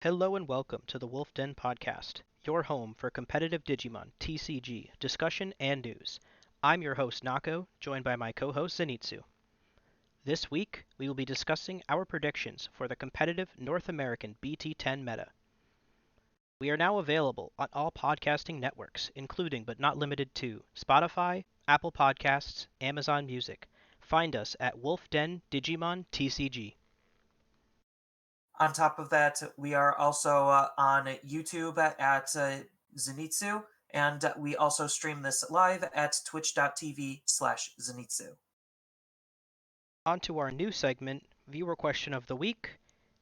Hello and welcome to the Wolf Den Podcast, your home for competitive Digimon TCG discussion and news. I'm your host Nako, joined by my co-host Zenitsu. This week, we will be discussing our predictions for the competitive North American BT10 meta. We are now available on all podcasting networks, including but not limited to Spotify, Apple Podcasts, Amazon Music. Find us at Wolf Den Digimon TCG. On top of that, we are also on YouTube at Zenitsu, and we also stream this live at twitch.tv/Zenitsu. On to our new segment, Viewer Question of the Week,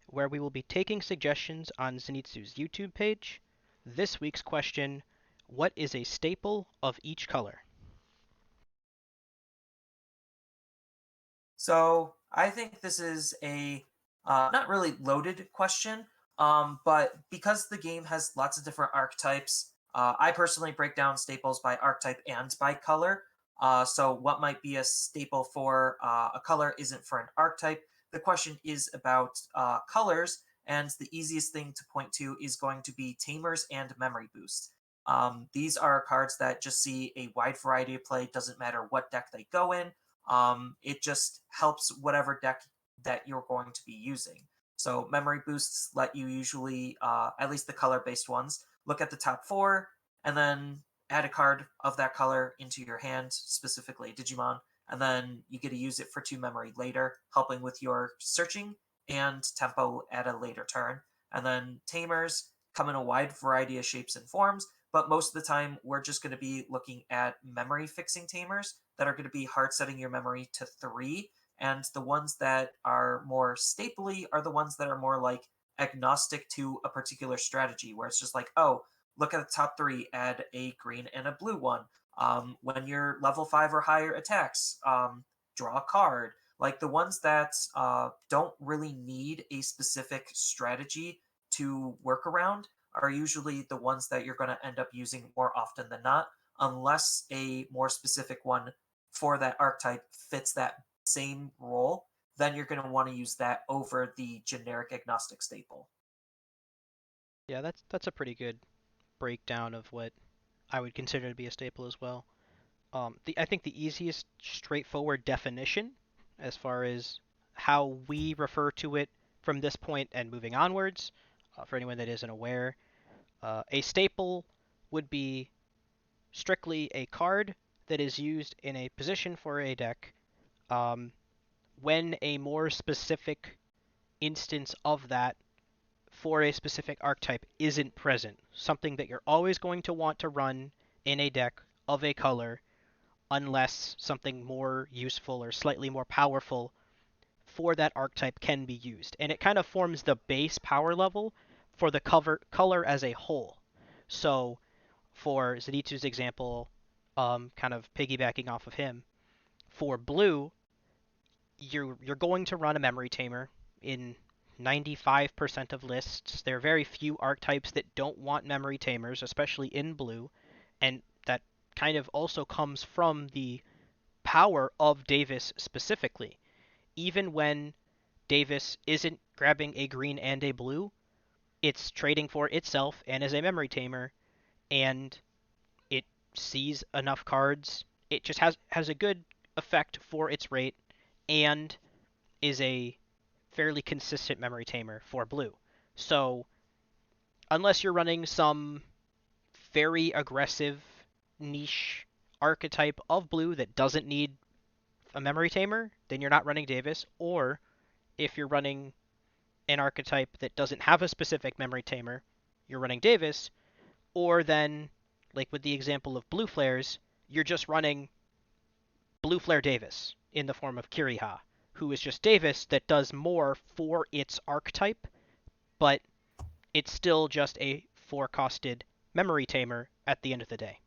where we will be taking suggestions on Zenitsu's YouTube page. This week's question: what is a staple of each color? So I think this is a not really loaded question, but because the game has lots of different archetypes, I personally break down staples by archetype and by color. So what might be a staple for a color isn't for an archetype. The question is about colors, and the easiest thing to point to is going to be Tamers and Memory Boost. These are cards that just see a wide variety of play, doesn't matter what deck they go in. It just helps whatever deck that you're going to be using. So memory boosts let you usually, at least the color-based ones, look at the top four and then add a card of that color into your hand, specifically Digimon, and then you get to use it for 2 memory later, helping with your searching and tempo at a later turn. And then Tamers come in a wide variety of shapes and forms, but most of the time we're just going to be looking at memory fixing Tamers that are going to be hard setting your memory to 3, and the ones that are more stapley are the ones that are more like agnostic to a particular strategy, where it's just like, oh, look at the top 3, add a green and a blue one. When you're level 5 or higher attacks, draw a card. Like the ones that don't really need a specific strategy to work around are usually the ones that you're going to end up using more often than not, unless a more specific one for that archetype fits that same role, then you're going to want to use that over the generic agnostic staple. Yeah, that's a pretty good breakdown of what I would consider to be a staple as well. I think the easiest, straightforward definition, as far as how we refer to it from this point and moving onwards, for anyone that isn't aware, a staple would be strictly a card that is used in a position for a deck um, when a more specific instance of that for a specific archetype isn't present. Something that you're always going to want to run in a deck of a color unless something more useful or slightly more powerful for that archetype can be used. And it kind of forms the base power level for the color as a whole. So for Zenitsu's example, kind of piggybacking off of him, for blue, you're going to run a memory tamer in 95% of lists. There are very few archetypes that don't want memory tamers, especially in blue, and that kind of also comes from the power of Davis specifically. Even when Davis isn't grabbing a green and a blue, it's trading for itself and as a memory tamer, and it sees enough cards. It just has a good effect for its rate and is a fairly consistent memory tamer for blue. So unless you're running some very aggressive niche archetype of blue that doesn't need a memory tamer, then you're not running Davis. Or if you're running an archetype that doesn't have a specific memory tamer, you're running Davis. Or then, like with the example of blue flares, you're just running Blue Flare Davis in the form of Kiriha, who is just Davis that does more for its archetype, but it's still just a forecasted memory tamer at the end of the day.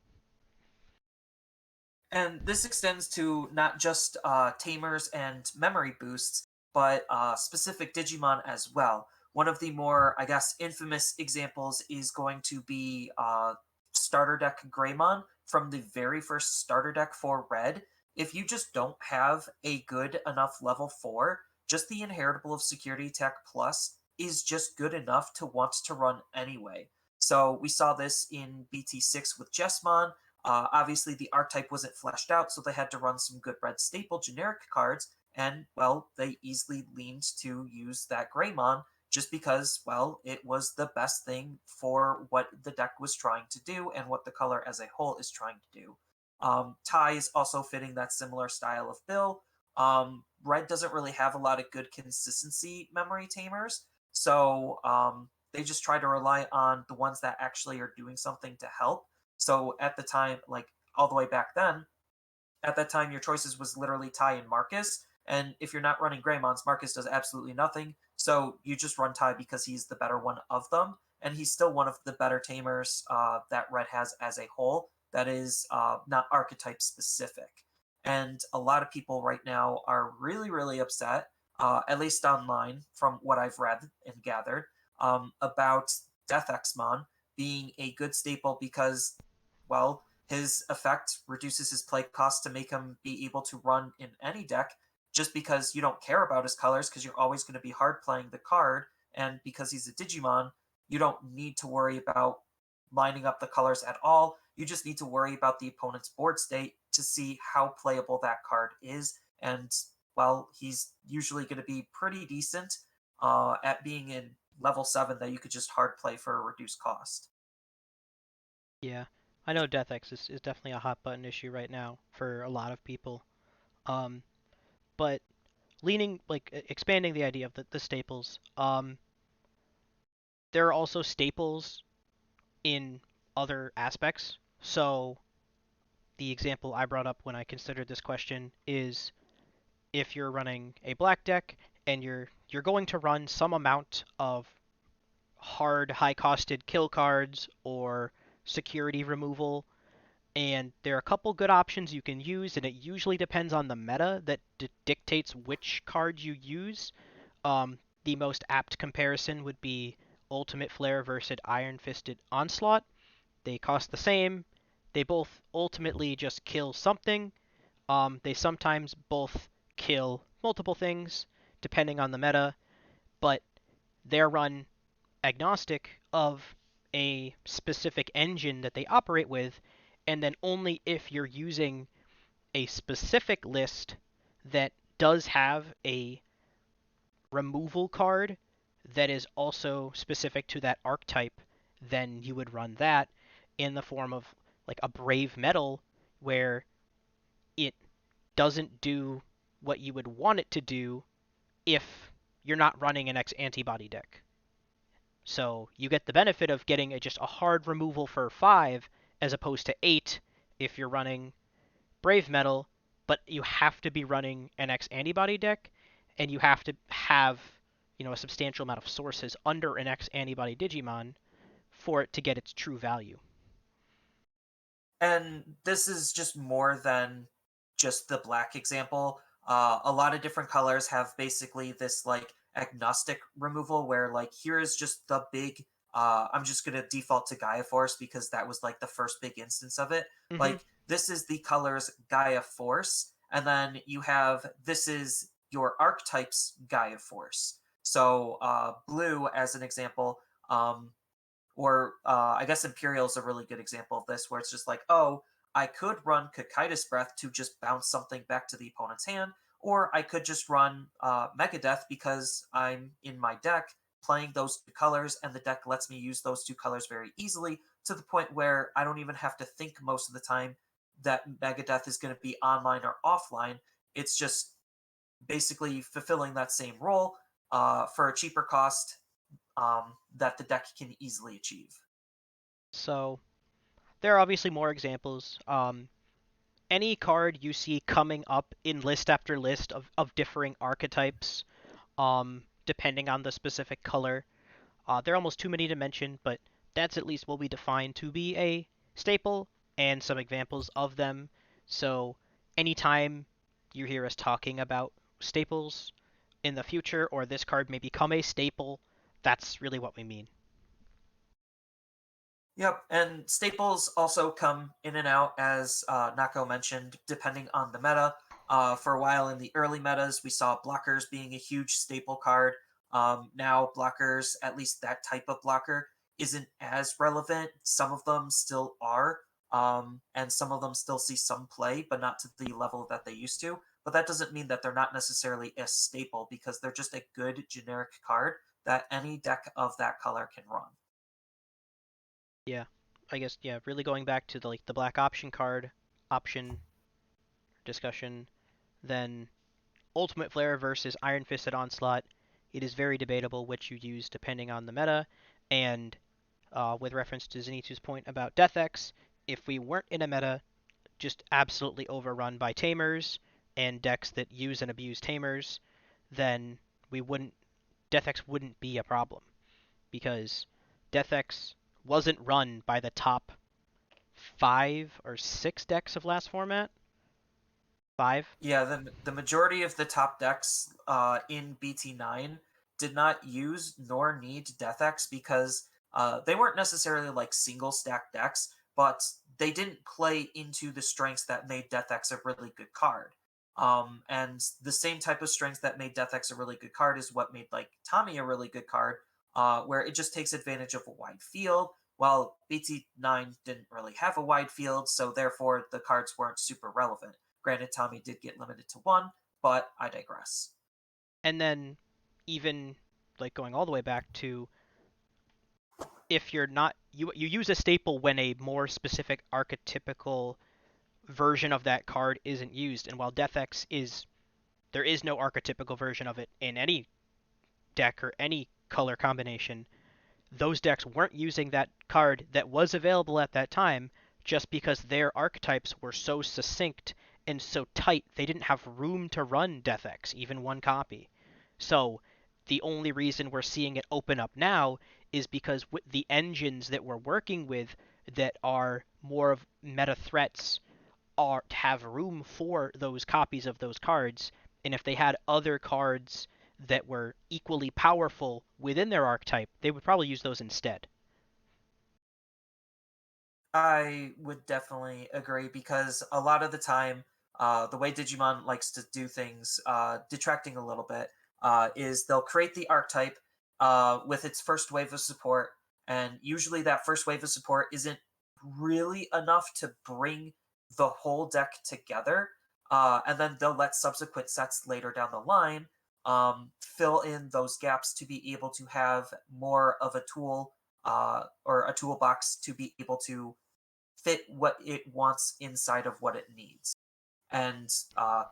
And this extends to not just tamers and memory boosts, but specific Digimon as well. One of the more, I guess, infamous examples is going to be starter deck Greymon from the very first starter deck for Red. If you just don't have a good enough level 4, just the inheritable of Security Tech Plus is just good enough to want to run anyway. So we saw this in BT6 with Jessmon. Obviously, the archetype wasn't fleshed out, so they had to run some good red staple generic cards, and, well, they easily leaned to use that Greymon just because, well, it was the best thing for what the deck was trying to do and what the color as a whole is trying to do. Ty is also fitting that similar style of bill. Red doesn't really have a lot of good consistency memory tamers, so they just try to rely on the ones that actually are doing something to help. So at the time, like all the way back then, at that time your choices was literally Ty and Marcus. And if you're not running Greymons, Marcus does absolutely nothing. So you just run Ty because he's the better one of them. And he's still one of the better tamers that Red has as a whole that is not archetype specific. And a lot of people right now are really, really upset, at least online from what I've read and gathered, about Death Xmon being a good staple because, well, his effect reduces his play cost to make him be able to run in any deck just because you don't care about his colors because you're always going to be hard playing the card. And because he's a Digimon, you don't need to worry about lining up the colors at all. You just need to worry about the opponent's board state to see how playable that card is. And, well, he's usually going to be pretty decent at being in level 7 that you could just hard play for a reduced cost. Yeah, I know Death X is definitely a hot button issue right now for a lot of people. Um, but leaning like expanding the idea of the staples. There are also staples in other aspects. So the example I brought up when I considered this question is if you're running a black deck and you're going to run some amount of hard high costed kill cards or security removal, and there are a couple good options you can use, and it usually depends on the meta that dictates which cards you use. The most apt comparison would be Ultimate Flare versus Iron Fisted Onslaught. They cost the same. They both ultimately just kill something. They sometimes both kill multiple things, depending on the meta, but they're run agnostic of a specific engine that they operate with, and then only if you're using a specific list that does have a removal card that is also specific to that archetype, then you would run that in the form of like a Brave Metal, where it doesn't do what you would want it to do if you're not running an X antibody deck. So you get the benefit of getting just a hard removal for 5 as opposed to 8 if you're running Brave Metal, but you have to be running an X antibody deck, and you have to have a substantial amount of sources under an X antibody Digimon for it to get its true value. And this is just more than just the black example. A lot of different colors have basically this like agnostic removal where like here is just the big I'm just gonna default to Gaia Force because that was like the first big instance of it. Mm-hmm. Like this is the colors Gaia Force, and then you have this is your archetypes Gaia Force. So blue as an example, or I guess Imperial is a really good example of this, where it's just like, oh, I could run Cocytus Breath to just bounce something back to the opponent's hand, or I could just run Megadeth because I'm in my deck playing those two colors, and the deck lets me use those two colors very easily to the point where I don't even have to think most of the time that Megadeth is going to be online or offline. It's just basically fulfilling that same role for a cheaper cost that the deck can easily achieve. So there are obviously more examples. Any card you see coming up in list after list of differing archetypes, depending on the specific color, there are almost too many to mention, but that's at least what we define to be a staple and some examples of them. So anytime you hear us talking about staples in the future or this card may become a staple, that's really what we mean. Yep, and staples also come in and out, as Nako mentioned, depending on the meta. For a while in the early metas, we saw blockers being a huge staple card. Now, blockers, at least that type of blocker, isn't as relevant. Some of them still are, and some of them still see some play, but not to the level that they used to. But that doesn't mean that they're not necessarily a staple because they're just a good generic card that any deck of that color can run. Yeah, I guess yeah. Really going back to the black option card option discussion, then Ultimate Flare versus Iron Fisted Onslaught. It is very debatable which you use depending on the meta, and with reference to Zenitsu's point about Death X, if we weren't in a meta just absolutely overrun by Tamers and decks that use and abuse Tamers, then we wouldn't Death X wouldn't be a problem because Death X wasn't run by the top 5 or 6 decks of last format. 5. Yeah, the majority of the top decks in BT9 did not use nor need Death X because they weren't necessarily like single stack decks, but they didn't play into the strengths that made Death X a really good card. And the same type of strengths that made Death X a really good card is what made like Tommy a really good card, where it just takes advantage of a wide field. While BT9 didn't really have a wide field, so therefore the cards weren't super relevant. Granted, Tommy did get limited to one, but I digress. And then even like going all the way back to if you're not you use a staple when a more specific archetypical version of that card isn't used. And while Death X is there is no archetypical version of it in any deck or any color combination, those decks weren't using that card that was available at that time just because their archetypes were so succinct and so tight they didn't have room to run Death X, even one copy. So the only reason we're seeing it open up now is because the engines that we're working with that are more of meta threats are have room for those copies of those cards, and if they had other cards that were equally powerful within their archetype, they would probably use those instead. I would definitely agree because a lot of the time, the way Digimon likes to do things, detracting a little bit, is they'll create the archetype with its first wave of support, and usually that first wave of support isn't really enough to bring the whole deck together, and then they'll let subsequent sets later down the line fill in those gaps to be able to have more of a tool or a toolbox to be able to fit what it wants inside of what it needs. And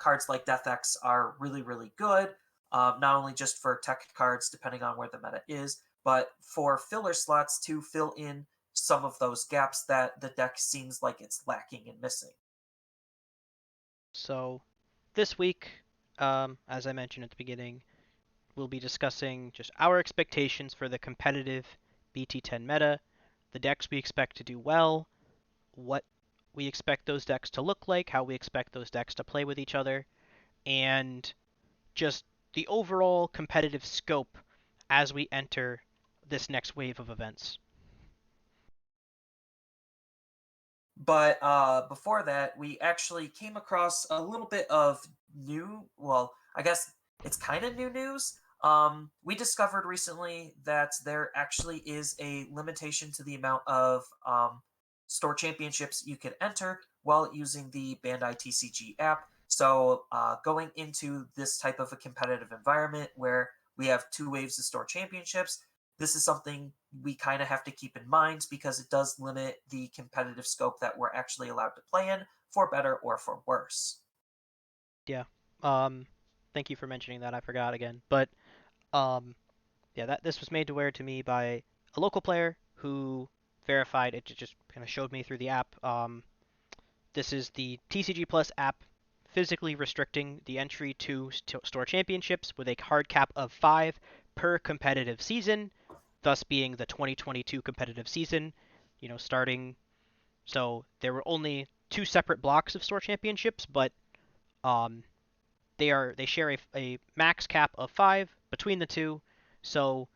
cards like Death X are really, really good, not only just for tech cards, depending on where the meta is, but for filler slots to fill in some of those gaps that the deck seems like it's lacking and missing. So this week, as I mentioned at the beginning, we'll be discussing just our expectations for the competitive BT10 meta, the decks we expect to do well, what we expect those decks to look like, how we expect those decks to play with each other, and just the overall competitive scope as we enter this next wave of events. But before that, we actually came across a little bit of well, I guess it's kind of new news. We discovered recently that there actually is a limitation to the amount of store championships you can enter while using the Bandai TCG app. So, going into this type of a competitive environment where we have 2 waves of store championships, this is something we kind of have to keep in mind because it does limit the competitive scope that we're actually allowed to play in, for better or for worse. Yeah. Um, Thank you for mentioning that. I forgot again, but um, yeah, that this was made aware to me by a local player who verified it. Just kind of showed me through the app. This is the TCG Plus app physically restricting the entry to store championships with a hard cap of 5 per competitive season, thus being the 2022 competitive season. Starting. So there were only 2 separate blocks of store championships, but um, they share a max cap of 5 between the two. So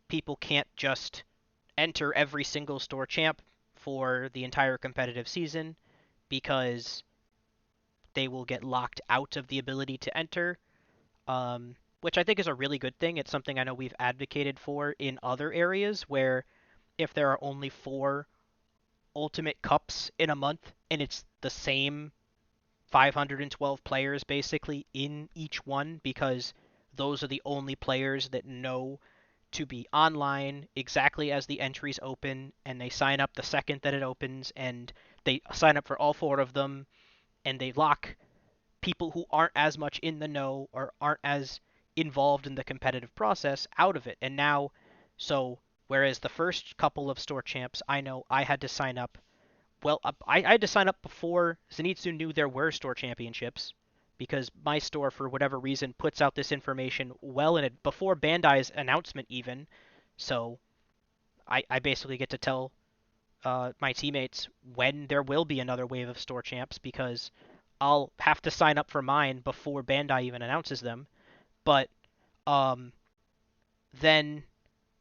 people can't just enter every single store champ for the entire competitive season because they will get locked out of the ability to enter. which I think is a really good thing. It's something I know we've advocated for in other areas where if there are only four Ultimate Cups in a month and it's the same 512 players basically in each one because those are the only players that know to be online exactly as the entries open and they sign up the second that it opens and they sign up for all four of them and they lock people who aren't as much in the know or aren't as involved in the competitive process out of it. And now, so whereas the first couple of store champs, I know I had to sign up. Well, I had to sign up before Zenitsu knew there were store championships because my store, for whatever reason, puts out this information well in it before Bandai's announcement even. So I basically get to tell my teammates when there will be another wave of store champs because I'll have to sign up for mine before Bandai even announces them. But um, then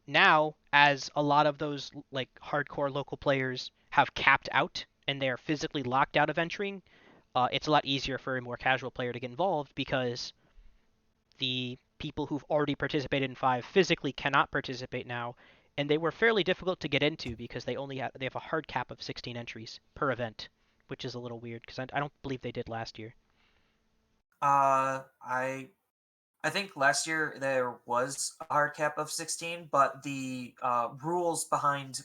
now, as a lot of those like hardcore local players have capped out and they are physically locked out of entering, it's a lot easier for a more casual player to get involved because the people who've already participated in five physically cannot participate now, and they were fairly difficult to get into because they have a hard cap of 16 entries per event, which is a little weird because I don't believe they did last year. Uh, I I think last year there was a hard cap of 16, but the rules behind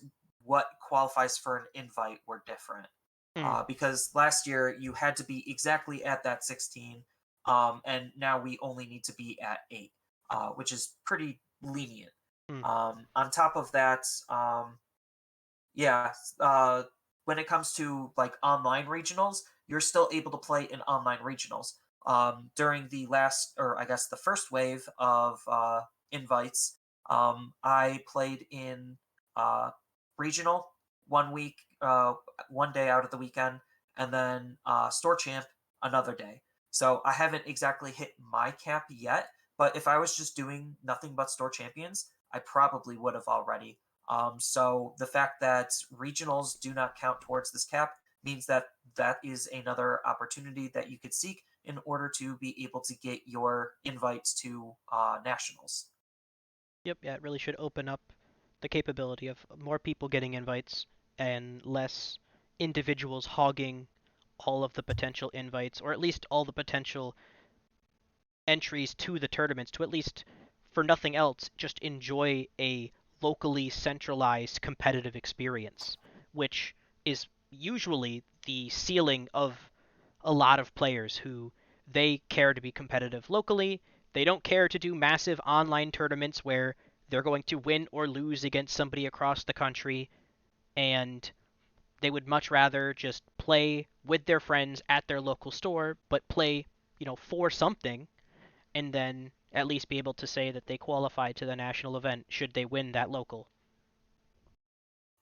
what qualifies for an invite were different. Mm, Because last year you had to be exactly at that 16, and now we only need to be at 8, which is pretty lenient. mm, On top of that, yeah, uh, when it comes to like online regionals, you're still able to play in online regionals. During the last, or I guess the first wave of invites, I played in regional 1 week, one day out of the weekend, and then store champ another day. So I haven't exactly hit my cap yet, but if I was just doing nothing but store champions, I probably would have already. So the fact that regionals do not count towards this cap means that that is another opportunity that you could seek in order to be able to get your invites to nationals. yep, yeah, it really should open up the capability of more people getting invites and less individuals hogging all of the potential invites, or at least all the potential entries to the tournaments to at least, for nothing else, just enjoy a locally centralized competitive experience, which is usually the ceiling of a lot of players who they care to be competitive locally. They don't care to do massive online tournaments where they're going to win or lose against somebody across the country, and they would much rather just play with their friends at their local store, but play, for something and then at least be able to say that they qualify to the national event should they win that local.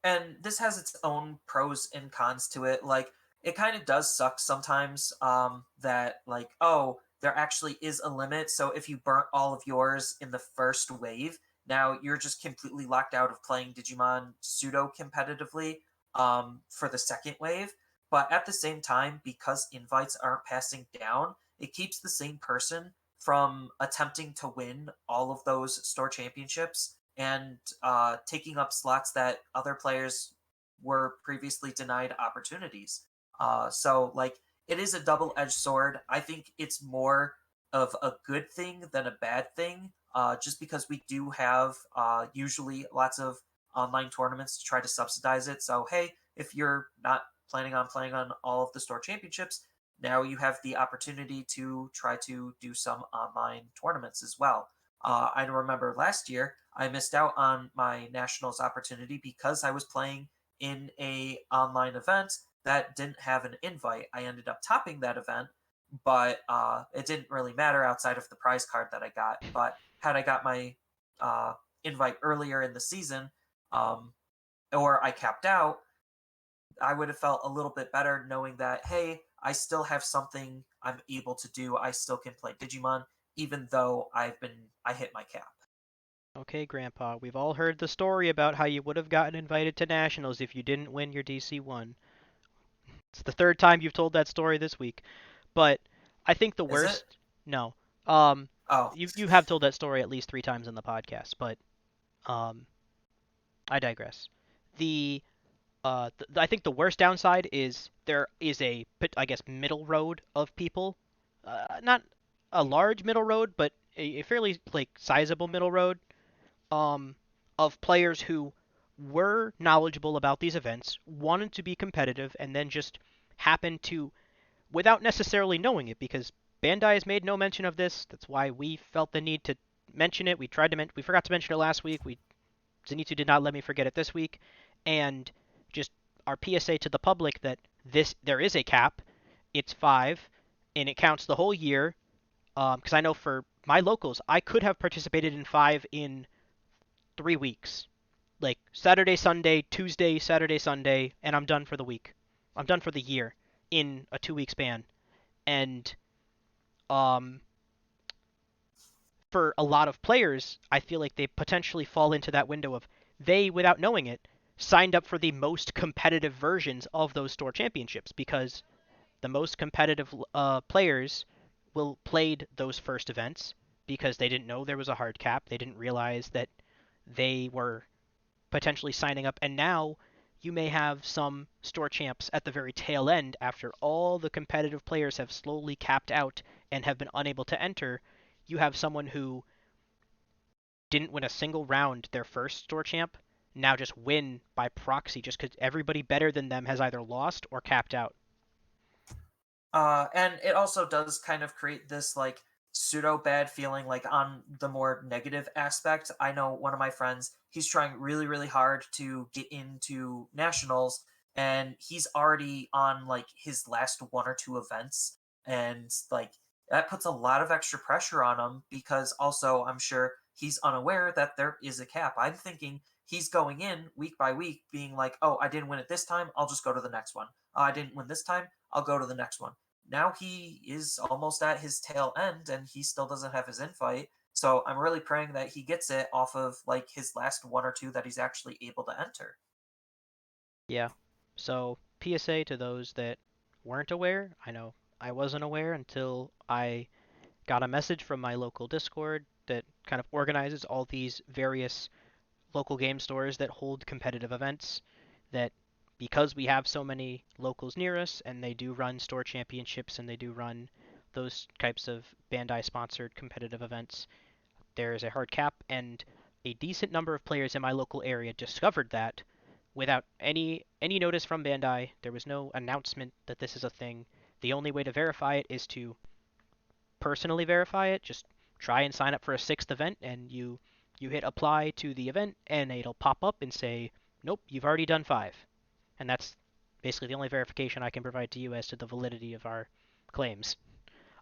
And this has its own pros and cons to it. Like, it kind of does suck sometimes that, like, oh, there actually is a limit. So if you burnt all of yours in the first wave, now you're just completely locked out of playing Digimon pseudo competitively for the second wave. But at the same time, because invites aren't passing down, it keeps the same person from attempting to win all of those store championships and taking up slots that other players were previously denied opportunities. So, like, it is a double edged sword. I think it's more of a good thing than a bad thing, just because we do have usually lots of online tournaments to try to subsidize it. So, hey, if you're not planning on playing on all of the store championships, now you have the opportunity to try to do some online tournaments as well. I remember last year I missed out on my nationals opportunity because I was playing in a online event that didn't have an invite. I ended up topping that event, but it didn't really matter outside of the prize card that I got. But had I got my uh, invite earlier in the season, um, or I capped out, I would have felt a little bit better knowing that, hey, I still have something I'm able to do. I still can play Digimon, even though I hit my cap. Okay, Grandpa, we've all heard the story about how you would have gotten invited to nationals if you didn't win your DC1. It's the third time you've told that story this week. But I think the Is it? worst. No. Oh, You have told that story at least 3 times in the podcast, but um, I digress. The I think the worst downside is there is a, I guess, middle road of people, not a large middle road, but a fairly like sizable middle road, um, of players who were knowledgeable about these events, wanted to be competitive, and then just happened to, without necessarily knowing it, because Bandai has made no mention of this. That's why we felt the need to mention it. We tried to we forgot to mention it last week. Zenitsu did not let me forget it this week, and just our PSA to the public that there is a cap. It's 5, and it counts the whole year. Because I know for my locals, I could have participated in 5 in 3 weeks, like Saturday, Sunday, Tuesday, Saturday, Sunday, and I'm done for the week. I'm done for the year in a 2 week span, and um, for a lot of players, I feel like they potentially fall into that window of they, without knowing it, signed up for the most competitive versions of those store championships because the most competitive players will played those first events because they didn't know there was a hard cap. They didn't realize that they were potentially signing up, and now you may have some store champs at the very tail end after all the competitive players have slowly capped out and have been unable to enter. You have someone who didn't win a single round their first store champ now just win by proxy just because everybody better than them has either lost or capped out. and it also does kind of create this like pseudo bad feeling, like on the more negative aspect. I know one of my friends, he's trying really, really hard to get into nationals, and he's already on like his last one or two events. And like that puts a lot of extra pressure on him because also I'm sure he's unaware that there is a cap. I'm thinking he's going in week by week being like, oh, I didn't win it this time, I'll just go to the next one. Oh, I didn't win this time, I'll go to the next one. Now he is almost at his tail end and he still doesn't have his invite. So I'm really praying that he gets it off of like his last one or two that he's actually able to enter. Yeah. So, PSA to those that weren't aware. I know I wasn't aware until I got a message from my local Discord that kind of organizes all these various local game stores that hold competitive events, that because we have so many locals near us and they do run store championships and they do run those types of Bandai sponsored competitive events, there is a hard cap, and a decent number of players in my local area discovered that without any notice from Bandai. There was no announcement that this is a thing. The only way to verify it is to personally verify it. Just try and sign up for a sixth event, and you hit apply to the event, and it'll pop up and say, nope, you've already done 5, and that's basically the only verification I can provide to you as to the validity of our claims.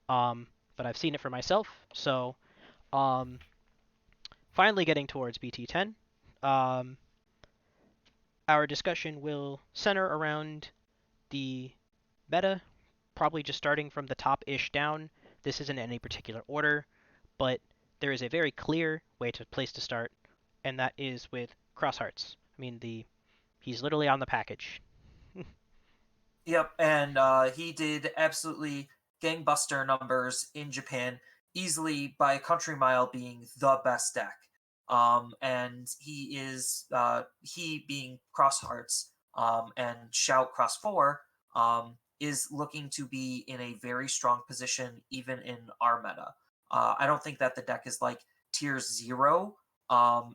Um, but I've seen it for myself, so um, finally getting towards BT10. Um, our discussion will center around the meta, probably just starting from the top-ish down. This isn't in any particular order, but there is a very clear place to start, and that is with Crosshearts. I mean, the he's literally on the package. Yep, and he did absolutely gangbuster numbers in Japan, easily by a country mile being the best deck. And he being Cross Hearts and Shout Cross 4 is looking to be in a very strong position even in our meta. I don't think that the deck is like tier 0.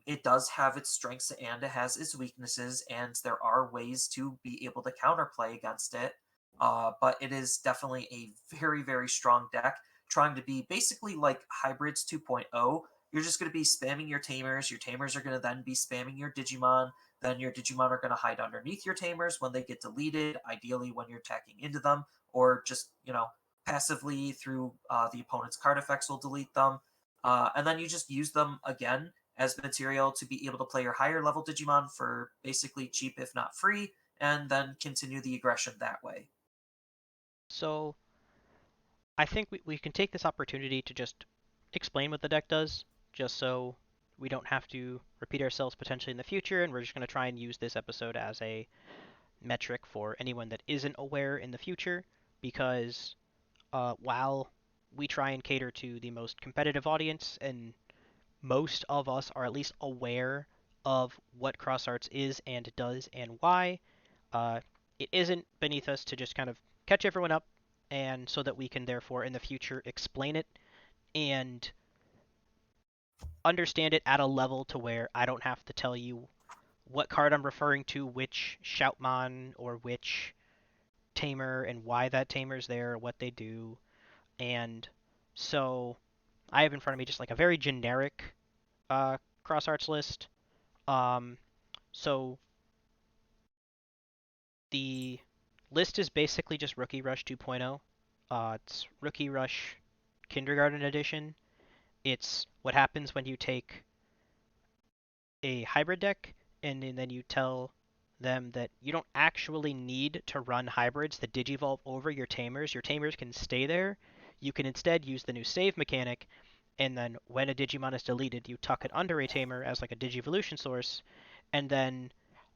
It does have its strengths and it has its weaknesses, and there are ways to be able to counterplay against it. But it is definitely a very, very strong deck, trying to be basically like Hybrids 2.0. You're just going to be spamming your tamers. Your tamers are going to then be spamming your Digimon. Then your Digimon are going to hide underneath your tamers when they get deleted, ideally when you're attacking into them, or just, passively through the opponent's card effects will delete them. And then you just use them again as material to be able to play your higher level Digimon for basically cheap, if not free, and then continue the aggression that way. So I think we can take this opportunity to just explain what the deck does, just so we don't have to repeat ourselves potentially in the future, and we're just going to try and use this episode as a metric for anyone that isn't aware in the future, because while we try and cater to the most competitive audience, and most of us are at least aware of what cross arts is and does and why. Uh, it isn't beneath us to just kind of catch everyone up, and so that we can therefore in the future explain it and understand it at a level to where I don't have to tell you what card I'm referring to, which Shoutmon or which tamer, and why that tamer's there, what they do. And so I have in front of me just like a very generic cross arts list. Um, so the list is basically just Rookie Rush 2.0. It's Rookie Rush Kindergarten Edition. It's what happens when you take a hybrid deck and then you tell them that you don't actually need to run hybrids that digivolve over your tamers. Your tamers can stay there. You can instead use the new save mechanic, and then when a Digimon is deleted, you tuck it under a tamer as like a Digivolution source, and then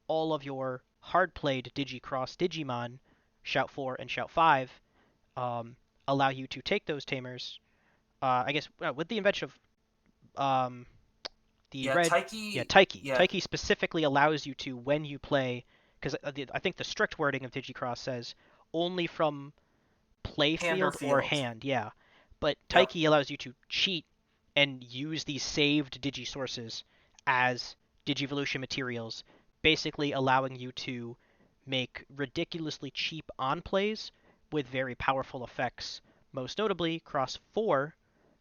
all of your hard-played Digicross Digimon, Shout 4 and Shout 5, um, allow you to take those tamers. I guess with the invention of the Yeah, red, yeah, Taiki. Taiki. Yeah, Taiki specifically allows you to, when you play, because I think the strict wording of Digicross says only from hand or playfield or field. hand, yeah. But Yep. Taiki allows you to cheat and use these saved Digi sources as Digivolution materials, basically allowing you to make ridiculously cheap on plays with very powerful effects. Most notably, Cross 4,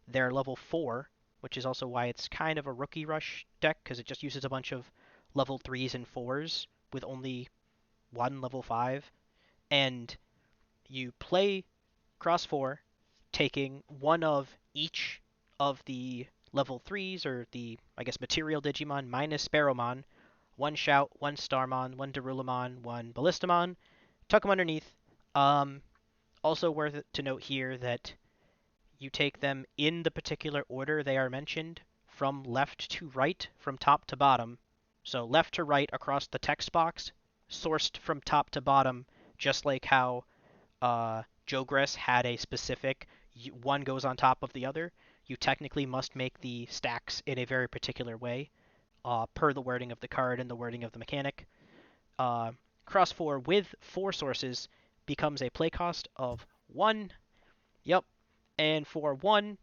their level 4, which is also why it's kind of a rookie rush deck, because it just uses a bunch of level 3s and 4s with only one level 5. And you play Cross 4, taking one of each of the level 3s, or the, I guess, material Digimon minus Sparrowmon, one Shout, one Starmon, one Darulamon, one Ballistamon, tuck them underneath. Um, Also worth it to note here that you take them in the particular order they are mentioned, from left to right, from top to bottom. So left to right across the text box, sourced from top to bottom, just like how Jogress had a specific one goes on top of the other. You technically must make the stacks in a very particular way, per the wording of the card and the wording of the mechanic. Uh, Cross 4 with 4 sources becomes a play cost of 1. Yep. And for 1,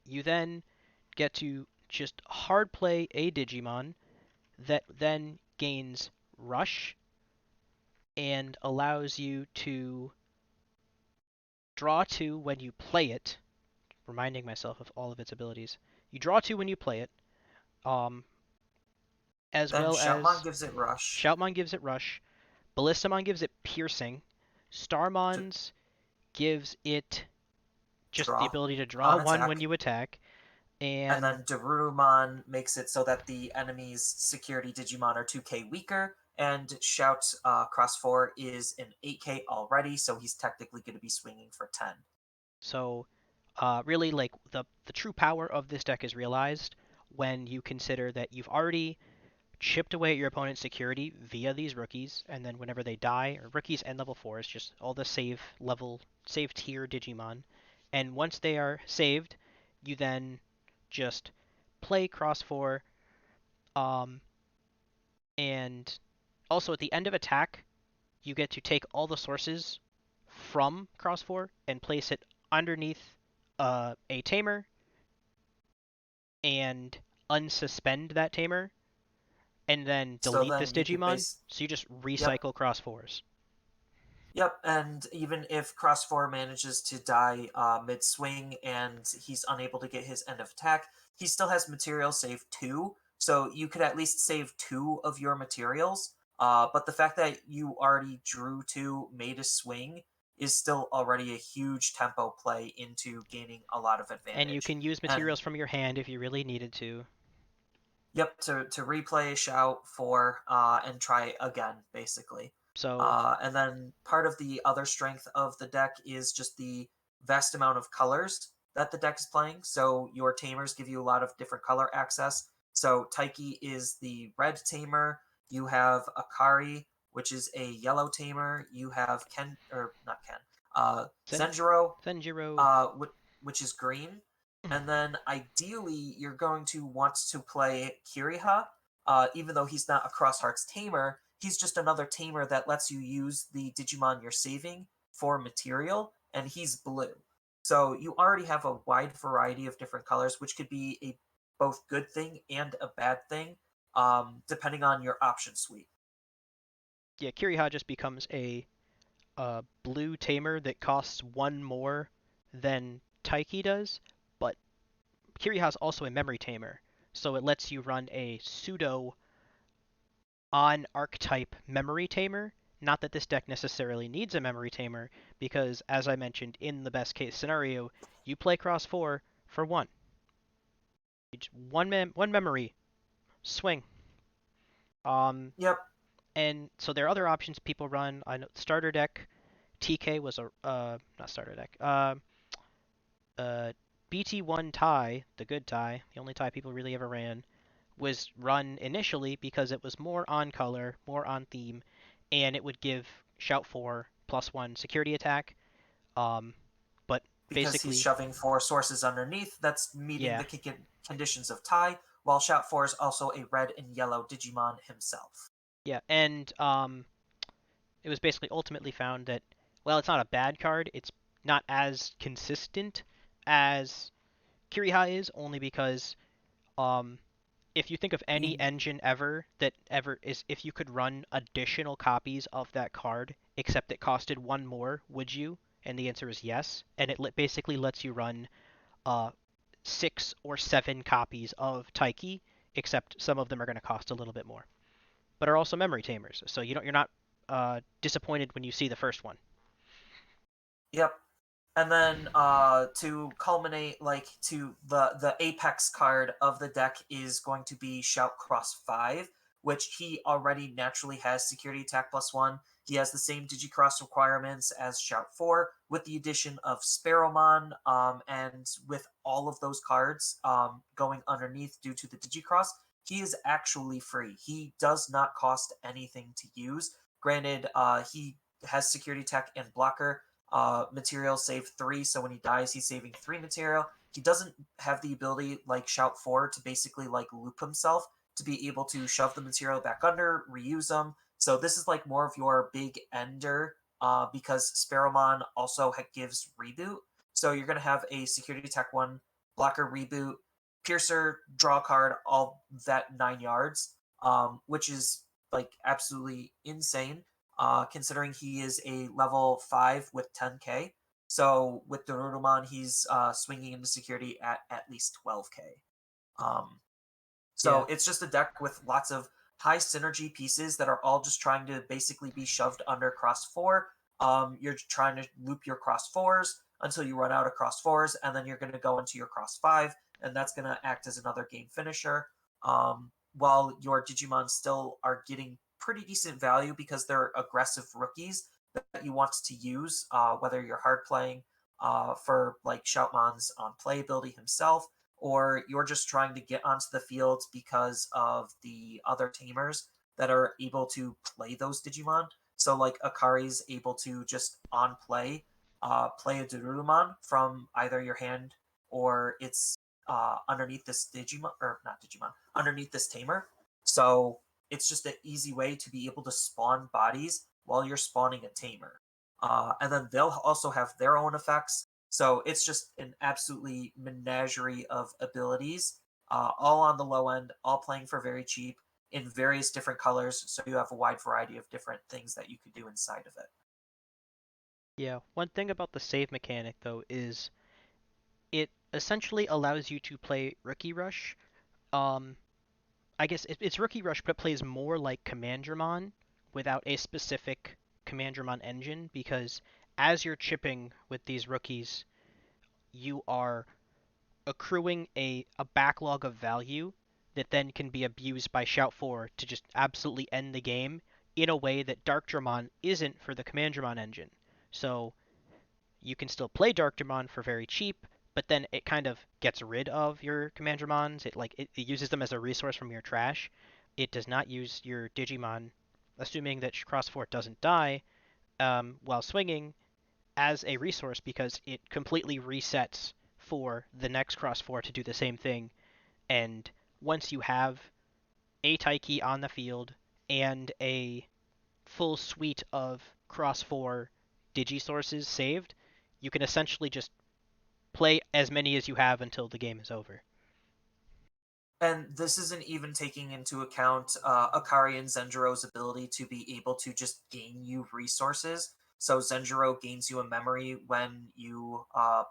you then get to just hard play a Digimon that then gains Rush and allows you to draw 2 when you play it, reminding myself of all of its abilities. You draw 2 when you play it, um, as Then well Shoutmon as gives it rush. Shoutmon gives it Rush, Ballistamon gives it Piercing, To Starmon's gives it just the draw ability to draw on 1 when attack. you attack, And and then Darurumon makes it so that the enemy's security Digimon are 2k weaker, and Shout Cross 4 is an 8k already, so he's technically going to be swinging for 10. so really like the true power of this deck is realized when you consider that you've already chipped away at your opponent's security via these rookies, and then whenever they die, or rookies and level 4s, just all the save tier Digimon. And once they are saved, you then just play Cross 4, um, and also at the end of attack, you get to take all the sources from Cross 4 and place it underneath a tamer and unsuspend that tamer and then So delete this then you could Digimon, base. so you just Yep. recycle Cross 4s. Yep, and even if Cross 4 manages to die mid swing and he's unable to get his end of attack, he still has material save 2, so you could at least save 2 of your materials. But the fact that you already drew 2, made a swing, is still already a huge tempo play into gaining a lot of And you advantage. can use And materials from your hand if you really needed to. yep, to replay Shout for and try again, basically. So, And then part of the other strength of the deck is just the vast amount of colors that the deck is playing. So your tamers give you a lot of different color access. So Taiki is the red tamer. You have Akari, which is a yellow tamer. You have Ken, or not Ken, Zen- Zenjiro, Zenjiro, uh, which is green. And then ideally, you're going to want to play Kiriha, even though he's not a Cross Hearts tamer. He's just another tamer that lets you use the Digimon you're saving for material, and he's blue. So you already have a wide variety of different colors, which could be a both good thing and a bad thing, depending on your option suite. Yeah, Kiriha just becomes a blue tamer that costs one more than Taiki does, but Kiriha is also a memory tamer, so it lets you run a pseudo on archetype memory tamer. Not that this deck necessarily needs a memory tamer, because as I mentioned, in the best case scenario, you play cross 4 for one. One memory, swing. Um, Yep, and so there are other options people run. I know starter deck, TK was a not starter deck. Uh, BT10 tie, the good tie, the only tie people really ever ran, was run initially because it was more on color, more on theme, and it would give Shout 4 +1 security attack. Um, but because he's basically, shoving four sources underneath that's meeting yeah, the conditions of tie, while Shout 4 is also a red and yellow Digimon himself. yeah, and it was basically ultimately found that, well, it's not a bad card. It's not as consistent as Kiriha is, only because um, if you think of any You engine ever that ever is, if you could run additional copies of that card, except it costed one more, would you? And the answer is yes. And it basically lets you run 6 or 7 copies of Taiki, except some of them are going to cost a little bit more, but are also memory tamers. So you're not disappointed when you see the first one. Yep. And then to culminate, like to the apex card of the deck is going to be Shout Cross 5, which he already naturally has security attack +1. He has the same Digicross requirements as Shout 4, with the addition of Sparrowmon, and with all of those cards going underneath due to the Digicross, he is actually free. He does not cost anything to use. Granted, he has security attack and blocker, material save 3, so when he dies he's saving 3 material. He doesn't have the ability like Shout 4 to basically like loop himself to be able to shove the material back under, reuse them. So this is like more of your big ender, because Sparrowmon also gives reboot. So you're going to have a security attack 1, blocker reboot, piercer, draw card, all that 9 yards, which is like absolutely insane, considering he is a level 5 with 10k. So with Dorudamon, he's swinging into security at least 12k. Um, Yeah, so it's just a deck with lots of high synergy pieces that are all just trying to basically be shoved under cross 4. You're trying to loop your cross 4s until you run out of cross 4s, and then you're going to go into your cross 5, and that's going to act as another game finisher. While your Digimon still are getting pretty decent value because they're aggressive rookies that you want to use, whether you're hard playing for like Shoutmon's on playability himself, or you're just trying to get onto the field because of the other tamers that are able to play those Digimon. So like Akari's able to just on play, play a Dorudamon from either your hand or it's underneath this Digimon, or not Digimon, underneath this tamer. So it's just an easy way to be able to spawn bodies while you're spawning a tamer. And then they'll also have their own effects. So it's just an absolutely menagerie of abilities, all on the low end, all playing for very cheap in various different colors. So you have a wide variety of different things that you could do inside of it. yeah. One thing about the save mechanic though is it essentially allows you to play Rookie Rush. Um, I guess it's Rookie Rush, but it plays more like Commandramon without a specific Commandramon engine, because as you're chipping with these rookies, you are accruing a backlog of value that then can be abused by Shout 4 to just absolutely end the game in a way that Darkdramon isn't for the Commandramon engine. So you can still play Darkdramon for very cheap, but then it kind of gets rid of your Commandramons. It uses them as a resource from your trash. It does not use your Digimon, assuming that Cross 4 doesn't die while swinging, as a resource, because it completely resets for the next cross 4 to do the same thing. And once you have a Taiki on the field and a full suite of cross 4 digi sources saved, you can essentially just play as many as you have until the game is over. And this isn't even taking into account Akari and Zenjiro's ability to be able to just gain you resources. So Zenjiro gains you a memory when you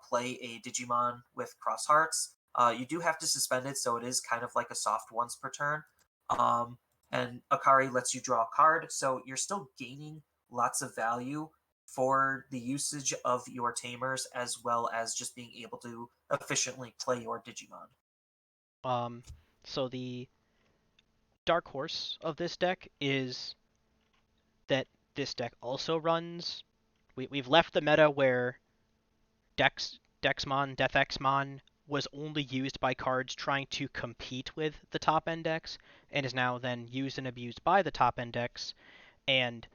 play a Digimon with Cross Hearts. You do have to suspend it, so it is kind of like a soft once per turn. Um, and Akari lets you draw a card, so you're still gaining lots of value for the usage of your tamers as well as just being able to efficiently play your Digimon. Um, so the dark horse of this deck is that this deck also runs. We've left the meta where Dexmon, Deathexmon was only used by cards trying to compete with the top end decks, and is now then used and abused by the top end decks. And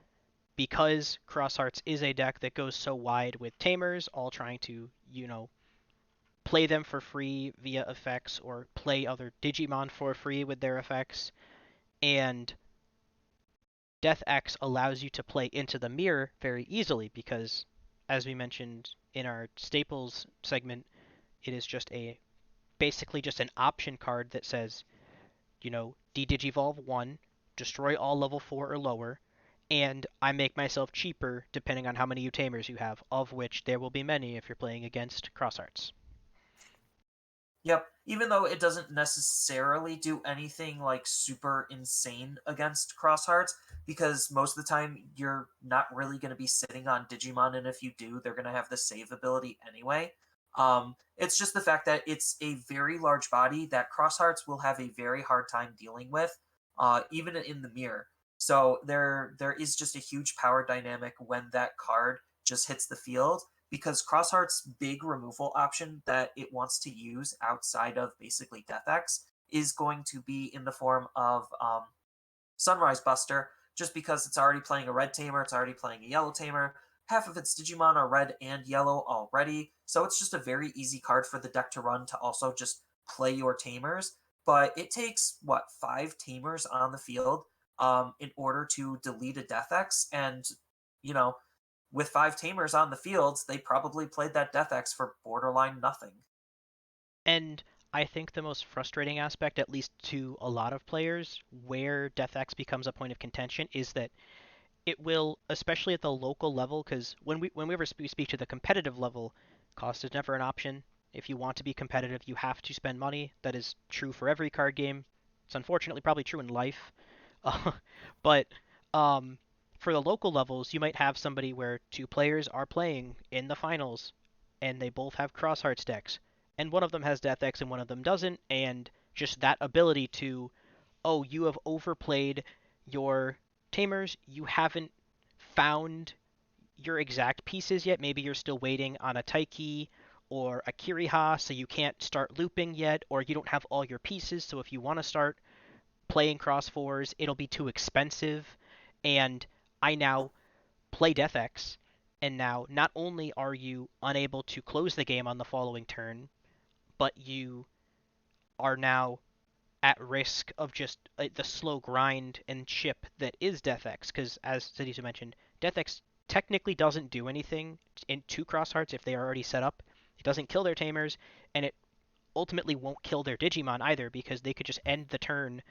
because Cross Hearts is a deck that goes so wide with Tamers, all trying to, play them for free via effects or play other Digimon for free with their effects, and Death X allows you to play into the mirror very easily because, as we mentioned in our staples segment, it is just a basically just an option card that says, D-Digivolve 1, destroy all level 4 or lower, and I make myself cheaper depending on how many Utamers you have, of which there will be many if you're playing against Crosshearts. Yep. Even though it doesn't necessarily do anything like super insane against Crosshearts, because most of the time you're not really going to be sitting on Digimon, and if you do, they're going to have the save ability anyway. It's just the fact that it's a very large body that Crosshearts will have a very hard time dealing with, even in the mirror. So there is just a huge power dynamic when that card just hits the field, because Crossheart's big removal option that it wants to use outside of basically Death X is going to be in the form of Sunrise Buster, just because it's already playing a red tamer, it's already playing a yellow tamer. Half of its Digimon are red and yellow already, so it's just a very easy card for the deck to run to also just play your tamers. But it takes, what, 5 tamers on the field in order to delete a Death X, and, you know, with 5 tamers on the fields, they probably played that Death X for borderline nothing. And I think the most frustrating aspect, at least to a lot of players, where Death X becomes a point of contention, is that it will, especially at the local level, because whenever we speak to the competitive level, cost is never an option. If you want to be competitive, you have to spend money. That is true for every card game. It's unfortunately probably true in life. Uh, but um, for the local levels, you might have somebody where two players are playing in the finals, and they both have Cross Hearts decks, and one of them has Death X and one of them doesn't, and just that ability to, oh, you have overplayed your tamers, you haven't found your exact pieces yet. Maybe you're still waiting on a Taiki or a Kiriha, so you can't start looping yet, or you don't have all your pieces, so if you want to start playing cross fours, it'll be too expensive. And I now play Death X, and now not only are you unable to close the game on the following turn, but you are now at risk of just the slow grind and chip that is Death X. Because as Citizen mentioned, Death X technically doesn't do anything in two Cross Hearts if they are already set up. It doesn't kill their tamers, and it ultimately won't kill their Digimon either because they could just end the turn